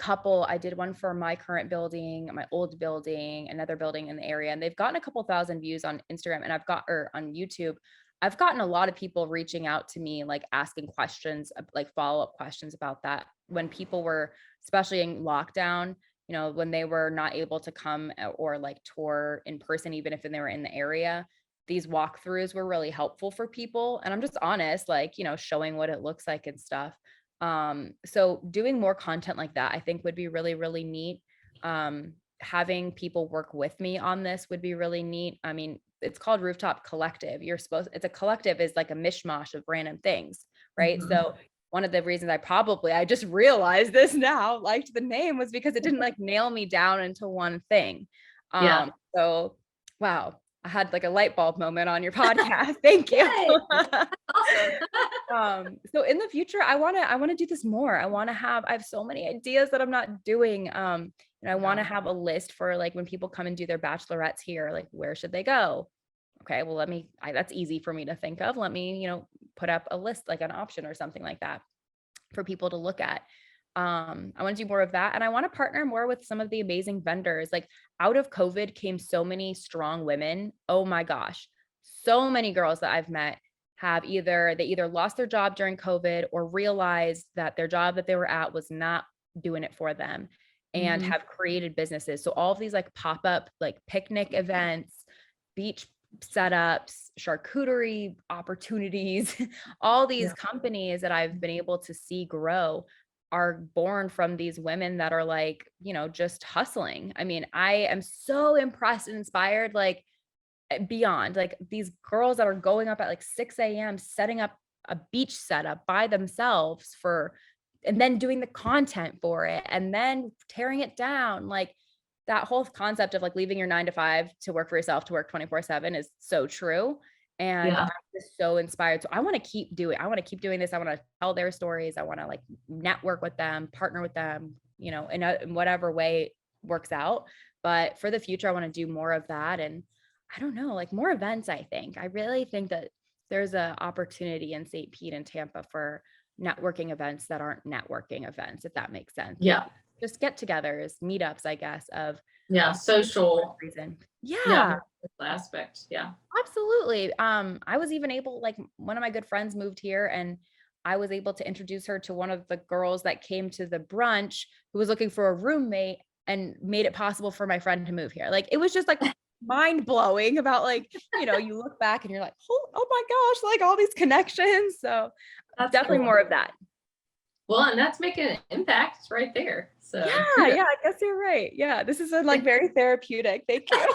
one for my current building, my old building, another building in the area, and they've gotten a couple thousand views on Instagram and on YouTube. I've gotten a lot of people reaching out to me, like asking questions, like follow-up questions about that when people were, especially in lockdown, when they were not able to come or like tour in person, even if they were in the area. These walkthroughs were really helpful for people. And I'm just honest, like, showing what it looks like and stuff. So doing more content like that, I think would be really, really neat. Having people work with me on this would be really neat. I mean, it's called Rooftop Collective. It's a collective is like a mishmash of random things, right? Mhm. So one of the reasons I just realized this now, liked the name was because it didn't like nail me down into one thing. Yeah. So wow, I had like a light bulb moment on your podcast. Thank you. Yay. Awesome. So in the future, I want to do this more. I have so many ideas that I'm not doing. And I want to have a list for like when people come and do their bachelorettes here, like where should they go? Okay, well, that's easy for me to think of. Let me, put up a list, like an option or something like that for people to look at. I want to do more of that. And I want to partner more with some of the amazing vendors. Like out of COVID came so many strong women. Oh my gosh. So many girls that I've met have either lost their job during COVID or realized that their job that they were at was not doing it for them and Mhm. have created businesses. So all of these like pop-up like picnic events, beach setups, charcuterie opportunities, all these Yeah. companies that I've been able to see grow are born from these women that are like, just hustling. I mean, I am so impressed and inspired, like beyond like these girls that are going up at like 6 a.m., setting up a beach setup by themselves and then doing the content for it and then tearing it down. Like that whole concept of like leaving your 9 to 5 to work for yourself, to work 24/7 is so true. And Yeah. I'm just so inspired. So I want to keep doing this. I want to tell their stories. I want to like network with them, partner with them, in whatever way works out. But for the future, I want to do more of that. And I don't know, like more events, I think. I really think that there's an opportunity in St. Pete and Tampa for networking events that aren't networking events, if that makes sense. Like Yeah. just get-togethers, meetups, I guess, of Yeah. Social. reason. Yeah. Yeah, More social aspect. Yeah. absolutely. I was even able, like one of my good friends moved here and I was able to introduce her to one of the girls that came to the brunch who was looking for a roommate and made it possible for my friend to move here. Like it was just like mind blowing about like, you look back and you're like, oh my gosh, like all these connections. So That's definitely cool. more of that. Well, and that's making an impact right there. So Yeah, yeah, I guess you're right. Yeah, this is like very therapeutic. Thank you.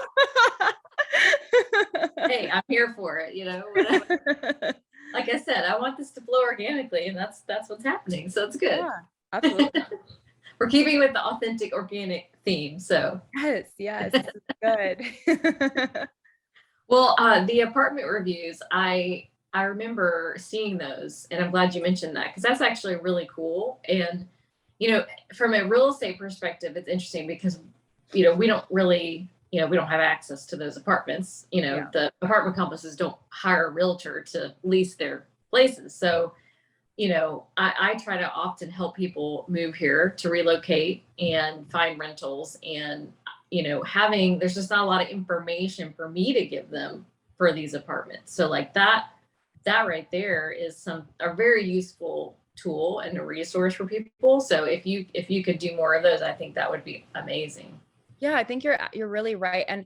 hey, I'm here for it, whatever. like I said, I want this to flow organically, and that's what's happening. So it's good. Yeah, absolutely. We're keeping with the authentic organic theme. So Yes, this is good. well, the apartment reviews, I remember seeing those, and I'm glad you mentioned that because that's actually really cool. And you know, from a real estate perspective, it's interesting because we don't really we don't have access to those apartments. Yeah. The apartment complexes don't hire a realtor to lease their places. So I try to often help people move here to relocate and find rentals. And, there's just not a lot of information for me to give them for these apartments. So like that right there is a very useful tool and a resource for people. So if you could do more of those, I think that would be amazing. Yeah, I think you're really right. And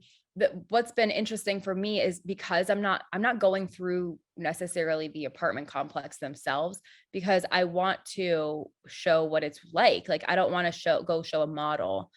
what's been interesting for me is because I'm not going through necessarily the apartment complex themselves, because I want to show what it's like. Like I don't want to go show a model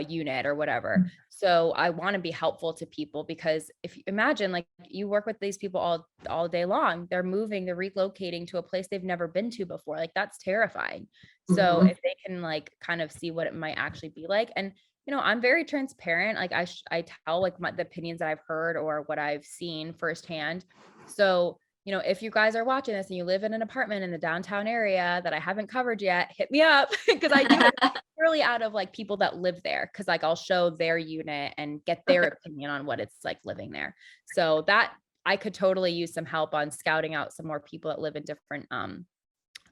unit or whatever. So I want to be helpful to people, because if you imagine, like, you work with these people all day long, they're relocating to a place they've never been to before. Like that's terrifying. So Mhm. if they can like kind of see what it might actually be like. And I'm very transparent. Like I tell like the opinions that I've heard or what I've seen firsthand. So, if you guys are watching this and you live in an apartment in the downtown area that I haven't covered yet, hit me up because I do it purely out of like people that live there. Cause like I'll show their unit and get their opinion on what it's like living there. So that I could totally use some help on scouting out some more people that live in different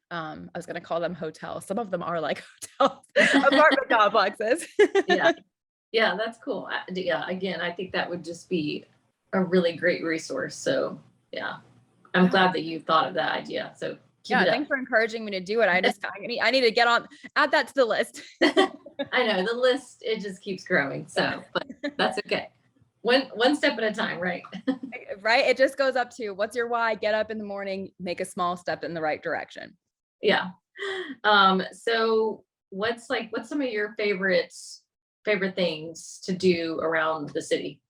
I was gonna call them hotels. Some of them are like hotels, apartment complexes. Yeah. Yeah, that's cool. Yeah, again, I think that would just be a really great resource. So, yeah, I'm Yeah. glad that you thought of that idea. So keep Yeah, it up. thanks for encouraging me to do it. I need to add that to the list. I know the list, it just keeps growing. So, but that's okay. One step at a time, right? Right? It just goes up to, what's your why? Get up in the morning, make a small step in the right direction. Yeah. So what's some of your favorite things to do around the city?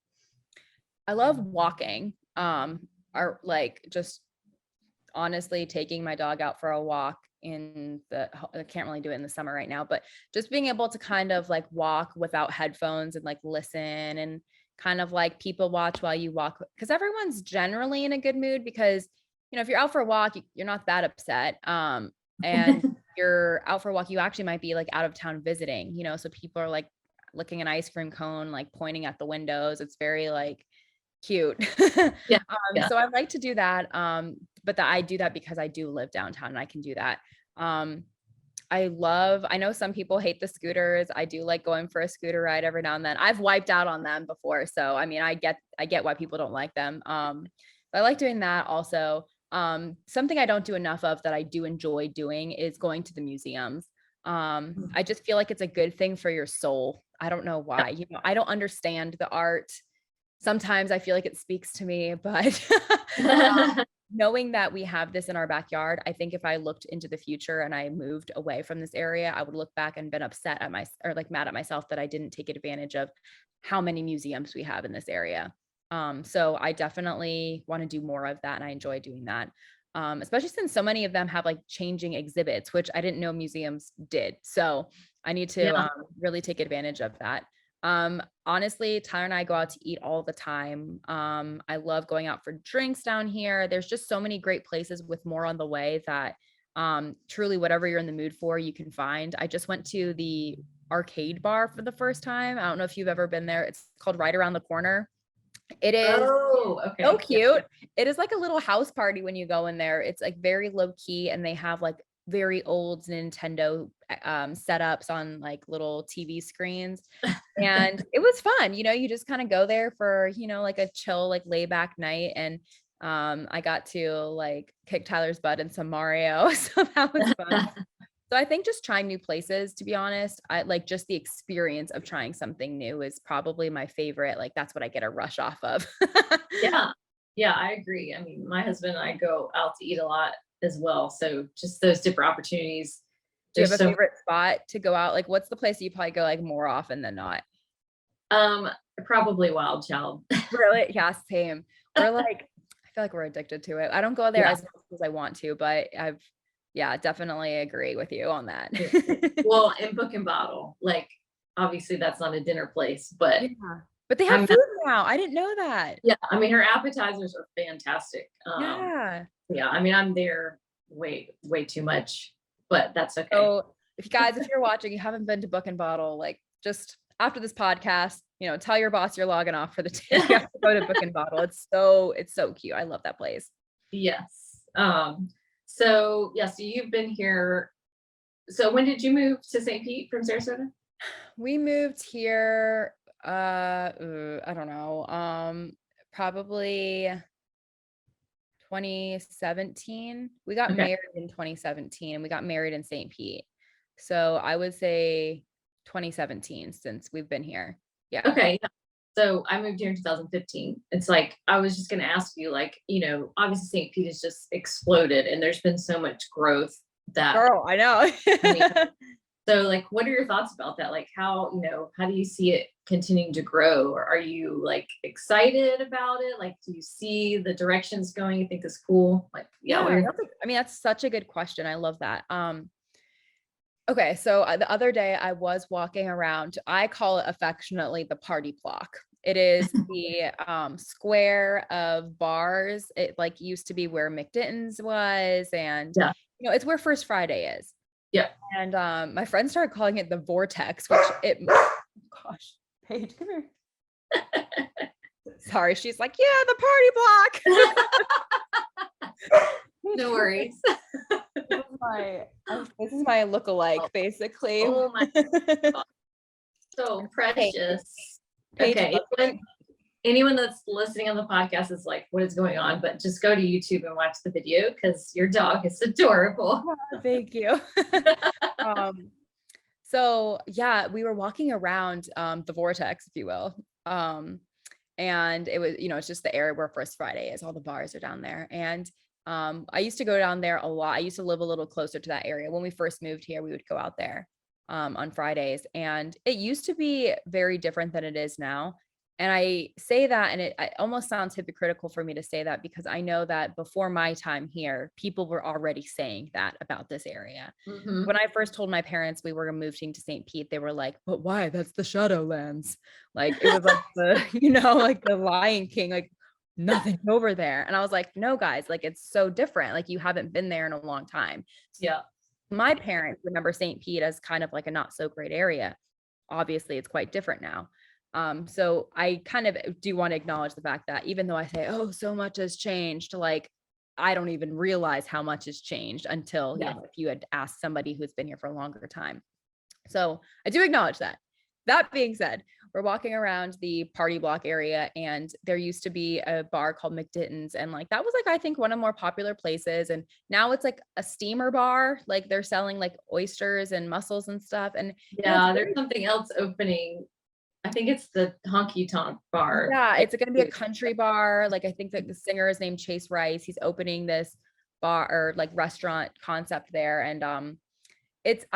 I love walking. Or like just honestly taking my dog out for a walk I can't really do it in the summer right now, but just being able to kind of like walk without headphones and like listen and kind of like people watch while you walk, because everyone's generally in a good mood, because if you're out for a walk, you're not that upset. And you're out for a walk, you actually might be like out of town visiting, so people are like licking an ice cream cone, like pointing at the windows. It's very like cute. Yeah. Yeah. So I like to do that. But I do that because I do live downtown and I can do that. Um, I know some people hate the scooters. I do like going for a scooter ride every now and then. I've wiped out on them before. So, I mean, I get why people don't like them. But I like doing that also. Something I don't do enough of that I do enjoy doing is going to the museums. I just feel like it's a good thing for your soul. I don't know why. I don't understand the art. Sometimes I feel like it speaks to me, but knowing that we have this in our backyard, I think if I looked into the future and I moved away from this area, I would look back and been upset or like mad at myself that I didn't take advantage of how many museums we have in this area. So I definitely want to do more of that, and I enjoy doing that. Especially since so many of them have like changing exhibits, which I didn't know museums did. So I need to Yeah. really take advantage of that. Honestly, Tyler and I go out to eat all the time. I love going out for drinks down here. There's just so many great places with more on the way that truly whatever you're in the mood for, you can find. I just went to the arcade bar for the first time. I don't know if you've ever been there. It's called Right Around the Corner. It is Oh, so okay. Yeah. cute. It is like a little house party when you go in there. It's like very low key, and they have like very old Nintendo setups on like little TV screens. And it was fun. You just kind of go there for, like a chill, like layback night. And I got to like kick Tyler's butt in some Mario. So that was fun. So I think just trying new places, to be honest, I like just the experience of trying something new is probably my favorite. Like that's what I get a rush off of. Yeah. Yeah, I agree. I mean, my husband and I go out to eat a lot as well. So just those different opportunities. Do you There's have a so favorite spot to go out? Like what's the place you probably go like more often than not? um probably Wild Child. Really? Yeah, same. Or like, I feel like we're addicted to it. I don't go there as much as I want to, but definitely agree with you on that. Well, in Book and Bottle, like obviously that's not a dinner place, but Yeah. But they have food now. I didn't know that. yeah, I mean her appetizers are fantastic. Yeah. Yeah, I mean I'm there way too much, but that's okay. So if you're watching, you haven't been to Book and Bottle, like just after this podcast, tell your boss you're logging off for the day. You have to go to Book and Bottle. It's so cute. I love that place. Yes. So you've been here. So when did you move to St. Pete from Sarasota? We moved here, I don't know, probably 2017. We got married in 2017 and we got married in St. Pete. So I would say 2017 since we've been here. Yeah. Okay. So I moved here in 2015. It's like, I was just going to ask you, like, obviously St. Pete has just exploded and there's been so much growth that. Girl, I know. So like, what are your thoughts about that? Like how do you see it continuing to grow? Or are you like excited about it? Like, do you see the directions going? You think is cool? Like, that's such a good question. I love that. Okay. So the other day I was walking around, I call it affectionately the party block. It is the square of bars. It like used to be where McDitton's was. And, it's where First Friday is. Yeah. And my friend started calling it the Vortex, which gosh, Paige, come here. Sorry, she's like, yeah, the party block. No worries. This is my lookalike, basically. Oh my God. So precious. Okay. Anyone that's listening on the podcast is like, what is going on? But just go to YouTube and watch the video because your dog is adorable. Oh, thank you. So yeah, we were walking around the Vortex, if you will. And it was, it's just the area where First Friday is. All the bars are down there. And I used to go down there a lot. I used to live a little closer to that area. When we first moved here, we would go out there on Fridays. And it used to be very different than it is now. And I say that, and it almost sounds hypocritical for me to say that because I know that before my time here, people were already saying that about this area. Mm-hmm. When I first told my parents we were moving to St. Pete, they were like, but why? That's the Shadowlands. Like it was like the, like the Lion King, like nothing over there. And I was like, no, guys, like it's so different. Like you haven't been there in a long time. Yeah. My parents remember St. Pete as kind of like a not so great area. Obviously, it's quite different now. So I kind of do want to acknowledge the fact that even though I say, oh, so much has changed, like, I don't even realize how much has changed until, if you had asked somebody who's been here for a longer time. So I do acknowledge that. That being said, we're walking around the party block area and there used to be a bar called McDitton's. And like, that was like, I think one of the more popular places. And now it's like a steamer bar. Like they're selling like oysters and mussels and stuff. And there's something else opening. I think it's the Honky Tonk Bar. Yeah, it's going to be a country bar. Like I think that the singer is named Chase Rice. He's opening this bar or like restaurant concept there. And I'm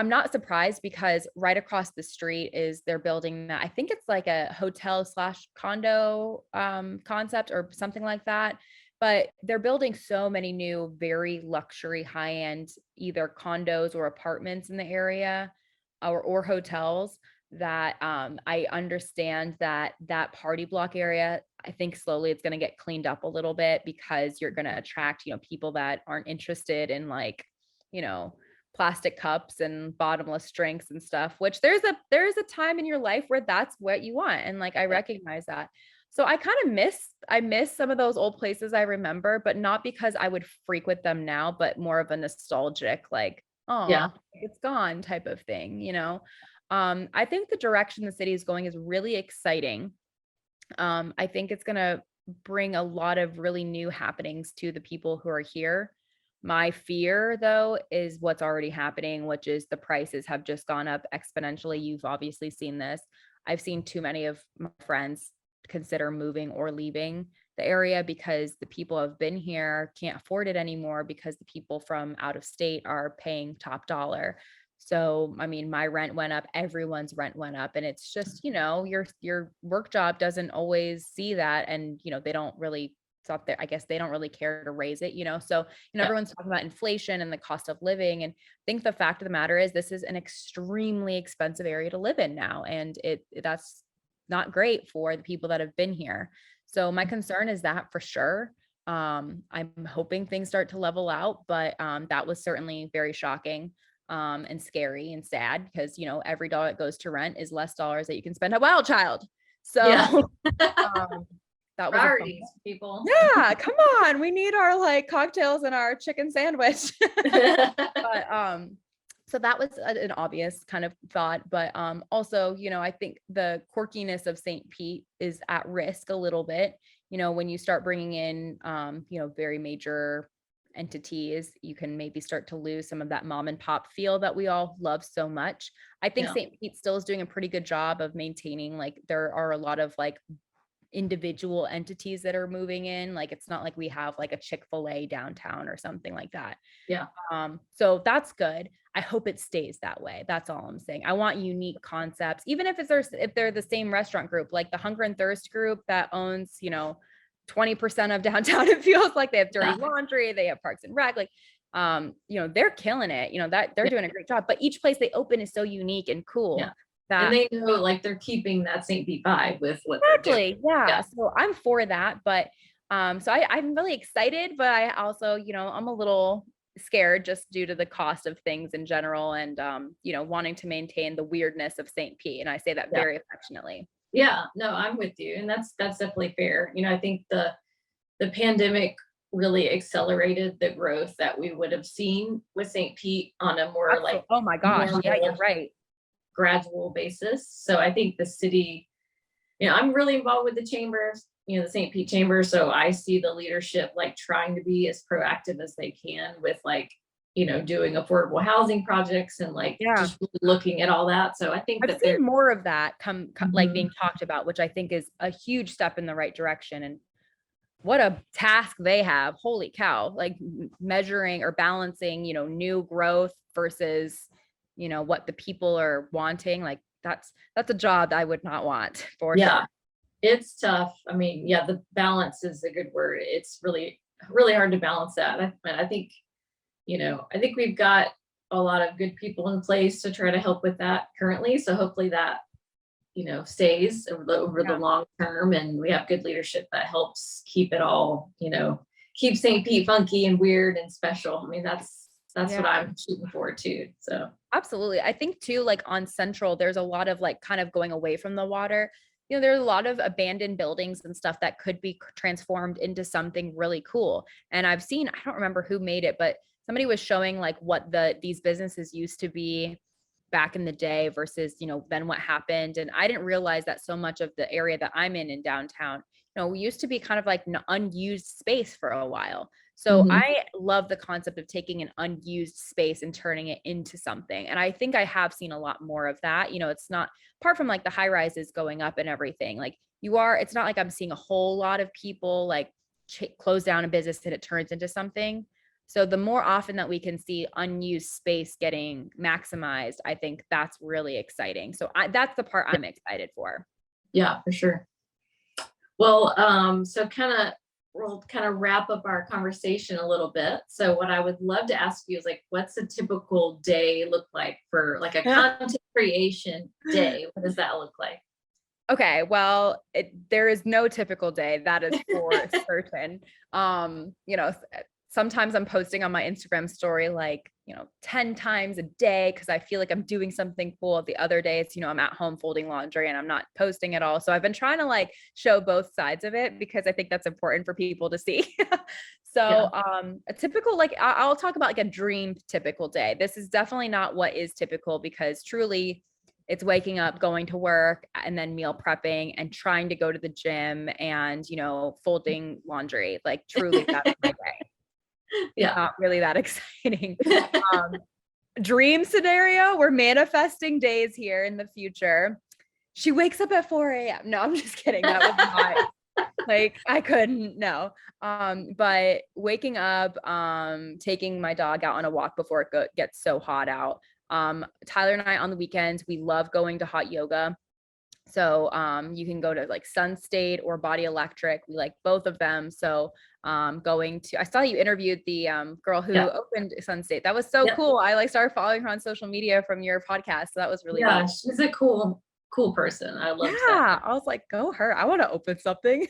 not surprised because right across the street is they're building that. I think it's like a hotel / condo concept or something like that. But they're building so many new, very luxury, high-end, either condos or apartments in the area or hotels that I understand that party block area, I think slowly it's going to get cleaned up a little bit because you're going to attract, people that aren't interested in like, plastic cups and bottomless drinks and stuff, which there's a time in your life where that's what you want. And like, I recognize that. So I kind of miss some of those old places I remember, but not because I would frequent them now, but more of a nostalgic, like, oh, yeah, it's gone type of thing, I think the direction the city is going is really exciting. I think it's going to bring a lot of really new happenings to the people who are here. My fear, though, is what's already happening, which is the prices have just gone up exponentially. You've obviously seen this. I've seen too many of my friends consider moving or leaving the area because the people who have been here can't afford it anymore because the people from out of state are paying top dollar. So, I mean, my rent went up, everyone's rent went up, and it's just, your work job doesn't always see that. And, they don't really it's up there. I guess they don't really care to raise it, So, Yeah. everyone's talking about inflation and the cost of living. And I think the fact of the matter is this is an extremely expensive area to live in now. And that's not great for the people that have been here. So my concern is that for sure. I'm hoping things start to level out, but that was certainly very shocking and scary and sad because, every dollar that goes to rent is less dollars that you can spend on a wild child. So Yeah. um, that was a Priorities, people. yeah, come on. We need our like cocktails and our chicken sandwich. But so that was an obvious kind of thought, but also, I think the quirkiness of St. Pete is at risk a little bit. When you start bringing in very major entities, you can maybe start to lose some of that mom and pop feel that we all love so much. I think Yeah. St. Pete still is doing a pretty good job of maintaining, like there are a lot of like individual entities that are moving in. Like it's not like we have like a Chick-fil-A downtown or something like that. Yeah. So that's good. I hope it stays that way. That's all I'm saying. I want unique concepts, even if they're the same restaurant group, like the Hunger and Thirst group that owns, 20% of downtown. It feels like they have dirty laundry, they have Parks and Rec, like they're killing it, that they're doing a great job. But each place they open is so unique and cool. Yeah. And they know like they're keeping that St. Pete vibe with what they're doing. Yeah. So I'm for that, but so I'm really excited, but I also, I'm a little scared just due to the cost of things in general and wanting to maintain the weirdness of St. Pete. And I say that very affectionately. Yeah, no, I'm with you. And that's definitely fair. I think the pandemic really accelerated the growth that we would have seen with St. Pete on a more like, oh my gosh, yeah, you're right, gradual basis. So I think the city, I'm really involved with the chambers, the St. Pete Chamber. So I see the leadership like trying to be as proactive as they can with like, doing affordable housing projects and like just really looking at all that. So I think I've that seen more of that come like being talked about, which I think is a huge step in the right direction. And what a task they have. Holy cow. Like measuring or balancing, new growth versus, what the people are wanting. Like that's a job that I would not want for sure. It's tough. I mean, yeah, the balance is a good word. It's really, really hard to balance that. I think, I think we've got a lot of good people in place to try to help with that currently. So hopefully that, stays over the long term, and we have good leadership that helps keep it all, keep St. Pete funky and weird and special. I mean, that's what I'm shooting for too. So absolutely. I think too, like on Central, there's a lot of like kind of going away from the water. There's a lot of abandoned buildings and stuff that could be transformed into something really cool. And I've seen, I don't remember who made it, but somebody was showing like what these businesses used to be back in the day versus, then what happened. And I didn't realize that so much of the area that I'm in downtown, we used to be kind of like an unused space for a while. So I love the concept of taking an unused space and turning it into something. And I think I have seen a lot more of that. It's not, apart from like the high rises going up and everything, like it's not like I'm seeing a whole lot of people like close down a business and it turns into something. So the more often that we can see unused space getting maximized, I think that's really exciting. So that's the part I'm excited for. Yeah, for sure. Well, so we'll kind of wrap up our conversation a little bit. So what I would love to ask you is like, what's a typical day look like for like a content creation day? What does that look like? Okay, well, there is no typical day, that is for certain. Sometimes I'm posting on my Instagram story, like, 10 times a day because I feel like I'm doing something cool. The other day it's, I'm at home folding laundry and I'm not posting at all. So I've been trying to like show both sides of it because I think that's important for people to see. So a typical, like I'll talk about like a dream typical day. This is definitely not what is typical because truly it's waking up, going to work, and then meal prepping and trying to go to the gym and, folding laundry. Like truly that's my day. Yeah. Not really that exciting. Dream scenario, we're manifesting days here in the future. She wakes up at 4 a.m. No, I'm just kidding. That was not like, I couldn't, no. But waking up, taking my dog out on a walk before it gets so hot out. Tyler and I on the weekends, we love going to hot yoga. So you can go to like Sun State or Body Electric. We like both of them. So I saw you interviewed the girl who Yeah. opened Sun State. That was so Yep. cool. I like started following her on social media from your podcast. So that was really Yeah. neat. She's a cool person. I loved that. Yeah. I was like, go her. I want to open something.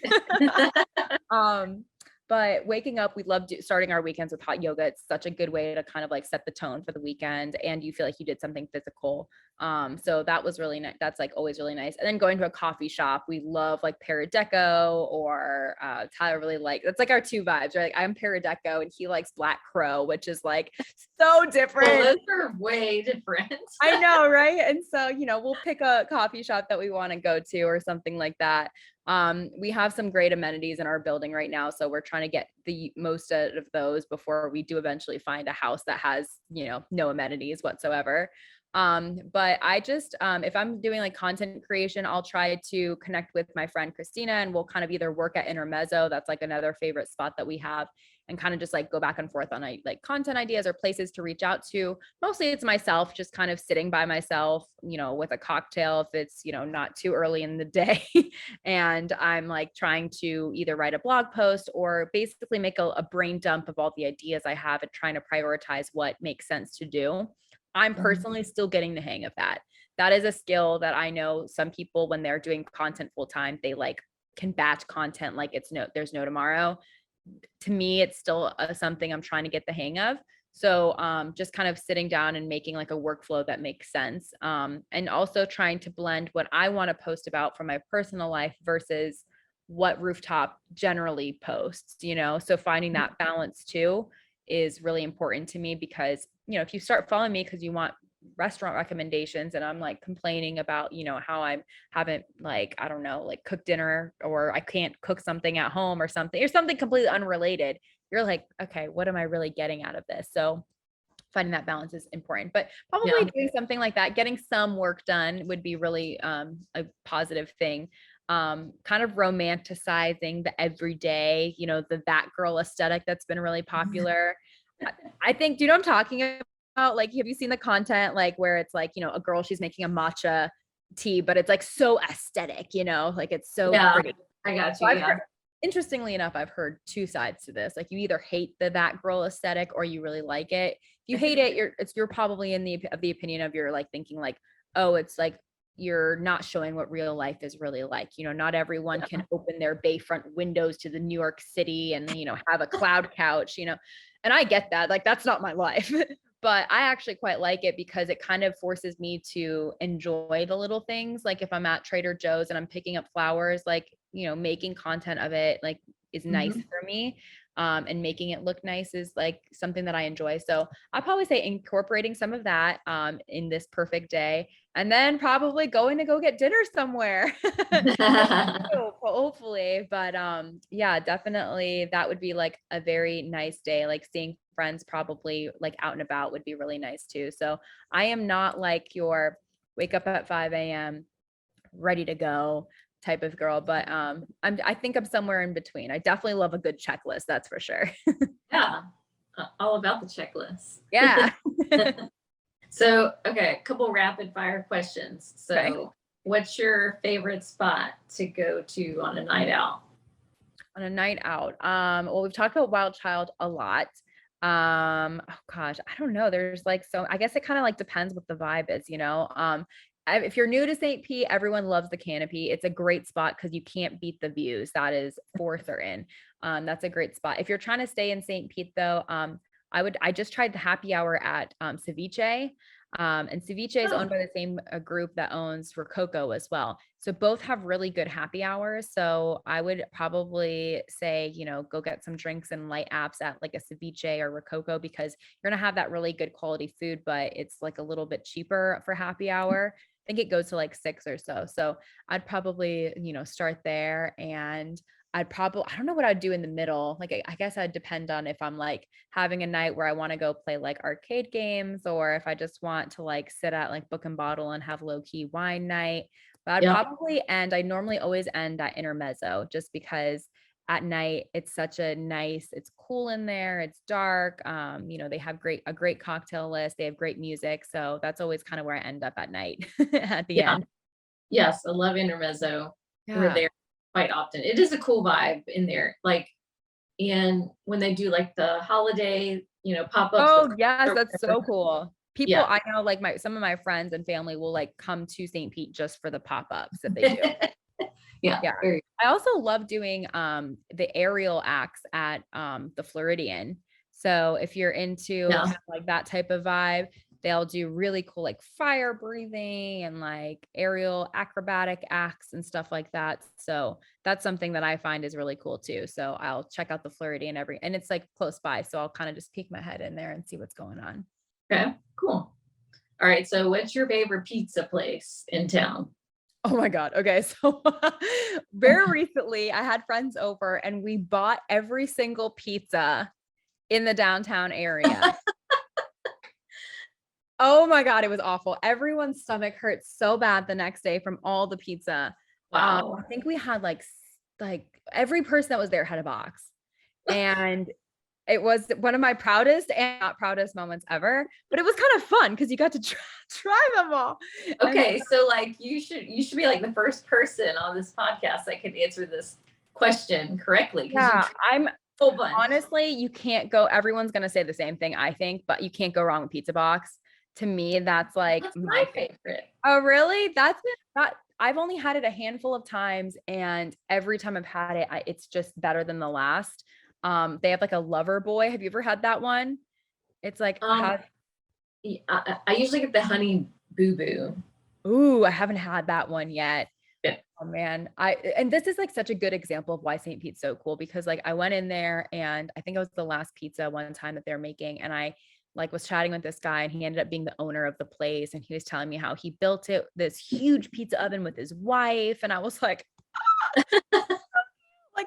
Um, but waking up, we love starting our weekends with hot yoga. It's such a good way to kind of like set the tone for the weekend, and you feel like you did something physical. So that was really nice. That's like always really nice. And then going to a coffee shop, we love like Paradeco or Tyler really that's like our two vibes, right? Like I'm Paradeco and he likes Black Crow, which is like so different. Well, those are way different. I know, right? And so, we'll pick a coffee shop that we want to go to or something like that. We have some great amenities in our building right now, so we're trying to get the most out of those before we do eventually find a house that has, no amenities whatsoever. But I just, if I'm doing like content creation, I'll try to connect with my friend Christina, and we'll kind of either work at Intermezzo. That's like another favorite spot that we have, and kind of just like go back and forth on like content ideas or places to reach out to. Mostly it's myself, just kind of sitting by myself, with a cocktail if it's, not too early in the day. And I'm like trying to either write a blog post or basically make a brain dump of all the ideas I have and trying to prioritize what makes sense to do. I'm personally still getting the hang of that. That is a skill that I know some people, when they're doing content full time, they like can batch content like there's no tomorrow. To me, it's still something I'm trying to get the hang of. So just kind of sitting down and making like a workflow that makes sense. And also trying to blend what I want to post about from my personal life versus what Rooftop generally posts, so finding that balance too is really important to me, because, if you start following me because you want restaurant recommendations and I'm like complaining about, how I haven't like, I don't know, like cooked dinner, or I can't cook something at home or something completely unrelated, you're like, okay, what am I really getting out of this? So finding that balance is important, but probably doing something like that, getting some work done would be really a positive thing. Kind of romanticizing the everyday, the Batgirl aesthetic that's been really popular. I think, do you know what I'm talking about? Like, have you seen the content, like where it's like, a girl, she's making a matcha tea, but it's like so aesthetic, like it's so pretty. I got So you. Yeah. Interestingly enough, I've heard two sides to this. Like you either hate the Batgirl aesthetic or you really like it. If you hate it, you're probably in the opinion of, you're like thinking like, oh, it's like you're not showing what real life is really like. Not everyone can open their bayfront windows to the New York City and, have a cloud couch, and I get that. Like that's not my life. But I actually quite like it because it kind of forces me to enjoy the little things. Like if I'm at Trader Joe's and I'm picking up flowers, like, making content of it, like is nice for me. And making it look nice is like something that I enjoy. So I'll probably say incorporating some of that in this perfect day, and then probably going to go get dinner somewhere. Hopefully. But yeah, definitely that would be like a very nice day. Like seeing friends probably like out and about would be really nice too. So I am not like your wake up at 5 a.m. ready to go type of girl, but I think I'm somewhere in between. I definitely love a good checklist, that's for sure. Yeah. All about the checklist. Yeah. So, okay, a couple rapid fire questions. So, Okay. what's your favorite spot to go to on a night out? On a night out. Well, we've talked about Wild Child a lot. Oh gosh, I don't know. There's like, so I guess it kind of like depends what the vibe is, if you're new to St. Pete, everyone loves the Canopy. It's a great spot because you can't beat the views. That is for certain. That's a great spot. If you're trying to stay in St. Pete though, I just tried the happy hour at Ceviche. And Ceviche is owned by the same group that owns Rococo as well. So both have really good happy hours. So I would probably say, go get some drinks and light apps at like a Ceviche or Rococo, because you're going to have that really good quality food, but it's like a little bit cheaper for happy hour. I think it goes to like 6 or so. So I'd probably, start there, and I don't know what I'd do in the middle. Like, I guess I'd depend on if I'm like having a night where I want to go play like arcade games, or if I just want to like sit at like Book and Bottle and have low key wine night. But I'd probably end, I normally always end at Intermezzo, just because at night it's it's cool in there. It's dark. They have a great cocktail list. They have great music. So that's always kind of where I end up at night at the Yeah. end. Yes, I love Intermezzo. We're Yeah. there quite often. It is a cool vibe in there. Like, and when they do like the holiday, pop-ups with Oh, yes, or that's so whatever. cool. People Yeah. I know, like some of my friends and family will like come to St. Pete just for the pop-ups that they do. Yeah. Yeah. Very. I also love doing the aerial acts at the Floridian. So if you're into Yeah. kind of like that type of vibe, they'll do really cool like fire breathing and like aerial acrobatic acts and stuff like that. So that's something that I find is really cool too. So I'll check out the Floridian and it's like close by. So I'll kind of just peek my head in there and see what's going on. Okay. Cool. All right. So what's your favorite pizza place in town? Oh my God. Okay. So very recently I had friends over and we bought every single pizza in the downtown area. Oh my God, it was awful. Everyone's stomach hurt so bad the next day from all the pizza. Wow. I think we had like every person that was there had a box. And it was one of my proudest and not proudest moments ever, but it was kind of fun because you got to try them all. And Okay, so like you should be like the first person on this podcast that can answer this question correctly because you yeah, tried I'm a whole bunch. honestly, you can't go, everyone's going to say the same thing, I think, but you can't go wrong with pizza box. To me, that's like That's my my favorite. favorite. Oh, really? That's that. I've only had it a handful of times, and every time I've had it, it's just better than the last. They have like a lover boy. Have you ever had that one? It's like, Um, I usually get the honey boo boo. ooh, I haven't had that one yet. Yeah. Oh man, and this is like such a good example of why St. Pete's so cool because like I went in there and I think it was the last pizza one time that they're making, and I like was chatting with this guy and he ended up being the owner of the place and he was telling me how he built it this huge pizza oven with his wife, and I was like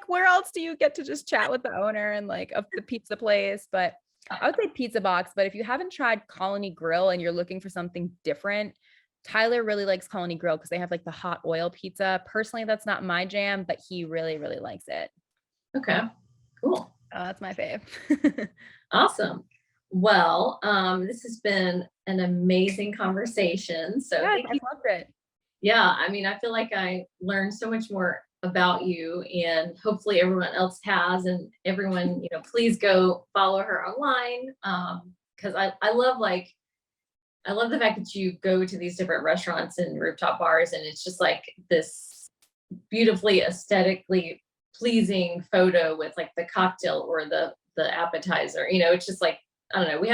where else do you get to just chat with the owner and like of the pizza place? But I would say pizza box, but if you haven't tried Colony Grill and you're looking for something different, Tyler really likes Colony Grill because they have like the hot oil pizza. Personally, that's not my jam, but he really, really likes it. Okay, cool. That's my fave. Awesome. Well, this has been an amazing conversation. So Yes, thank I you. loved it. Yeah, I mean, I feel like I learned so much more about you, and hopefully everyone else has. And everyone, please go follow her online. Because I love I love the fact that you go to these different restaurants and rooftop bars, and it's just like this beautifully aesthetically pleasing photo with like the cocktail or the appetizer. It's just like, I don't know,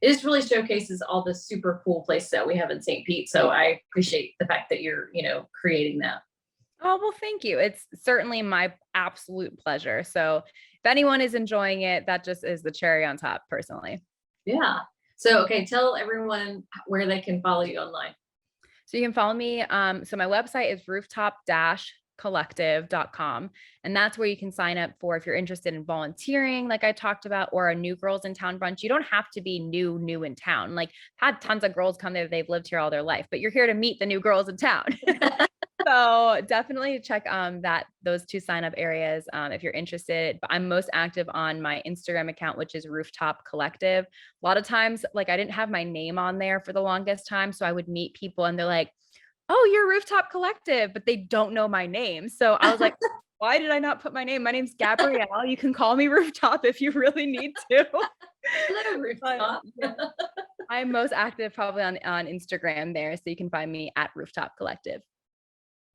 it just really showcases all the super cool places that we have in St. Pete. So I appreciate the fact that you're, creating that. Oh, well, thank you. It's certainly my absolute pleasure. So if anyone is enjoying it, that just is the cherry on top, personally. Yeah. So, okay, tell everyone where they can follow you online. So you can follow me. So my website is rooftop-collective.com. And that's where you can sign up for if you're interested in volunteering, like I talked about, or a new girls in town brunch. You don't have to be new in town. Like I've had tons of girls come there, they've lived here all their life, but you're here to meet the new girls in town. So definitely check those two sign up areas if you're interested. But I'm most active on my Instagram account, which is Rooftop Collective. A lot of times, like I didn't have my name on there for the longest time, so I would meet people and they're like, "Oh, you're Rooftop Collective," but they don't know my name. So I was like, "Why did I not put my name? My name's Gabrielle. You can call me Rooftop if you really need to." Hello, Rooftop. Yeah, I'm most active probably on Instagram there, so you can find me at Rooftop Collective.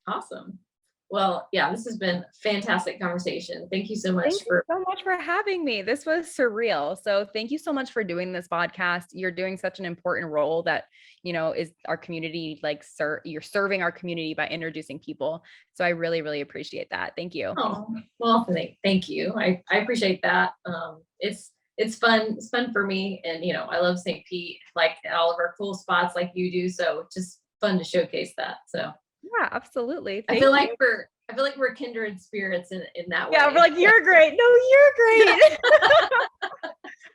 Awesome. Well, yeah, this has been a fantastic conversation. Thank you so much Thank you for. so much for having me. This was surreal. So thank you so much for doing this podcast. You're doing such an important role that, is our community, like, you're serving our community by introducing people. So I really, really appreciate that. Thank you. Oh, well, thank you. I appreciate that. It's fun. It's fun for me. And, I love St. Pete, like all of our cool spots like you do. So it's just fun to showcase that. So Yeah, absolutely. I feel like we're kindred spirits in that way. Yeah, we're like, you're great. No, you're great.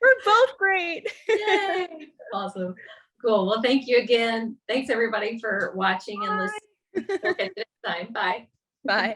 We're both great. Yay. Awesome. Cool. Well, thank you again. Thanks everybody for watching and listening. Okay, next time. Bye. Bye.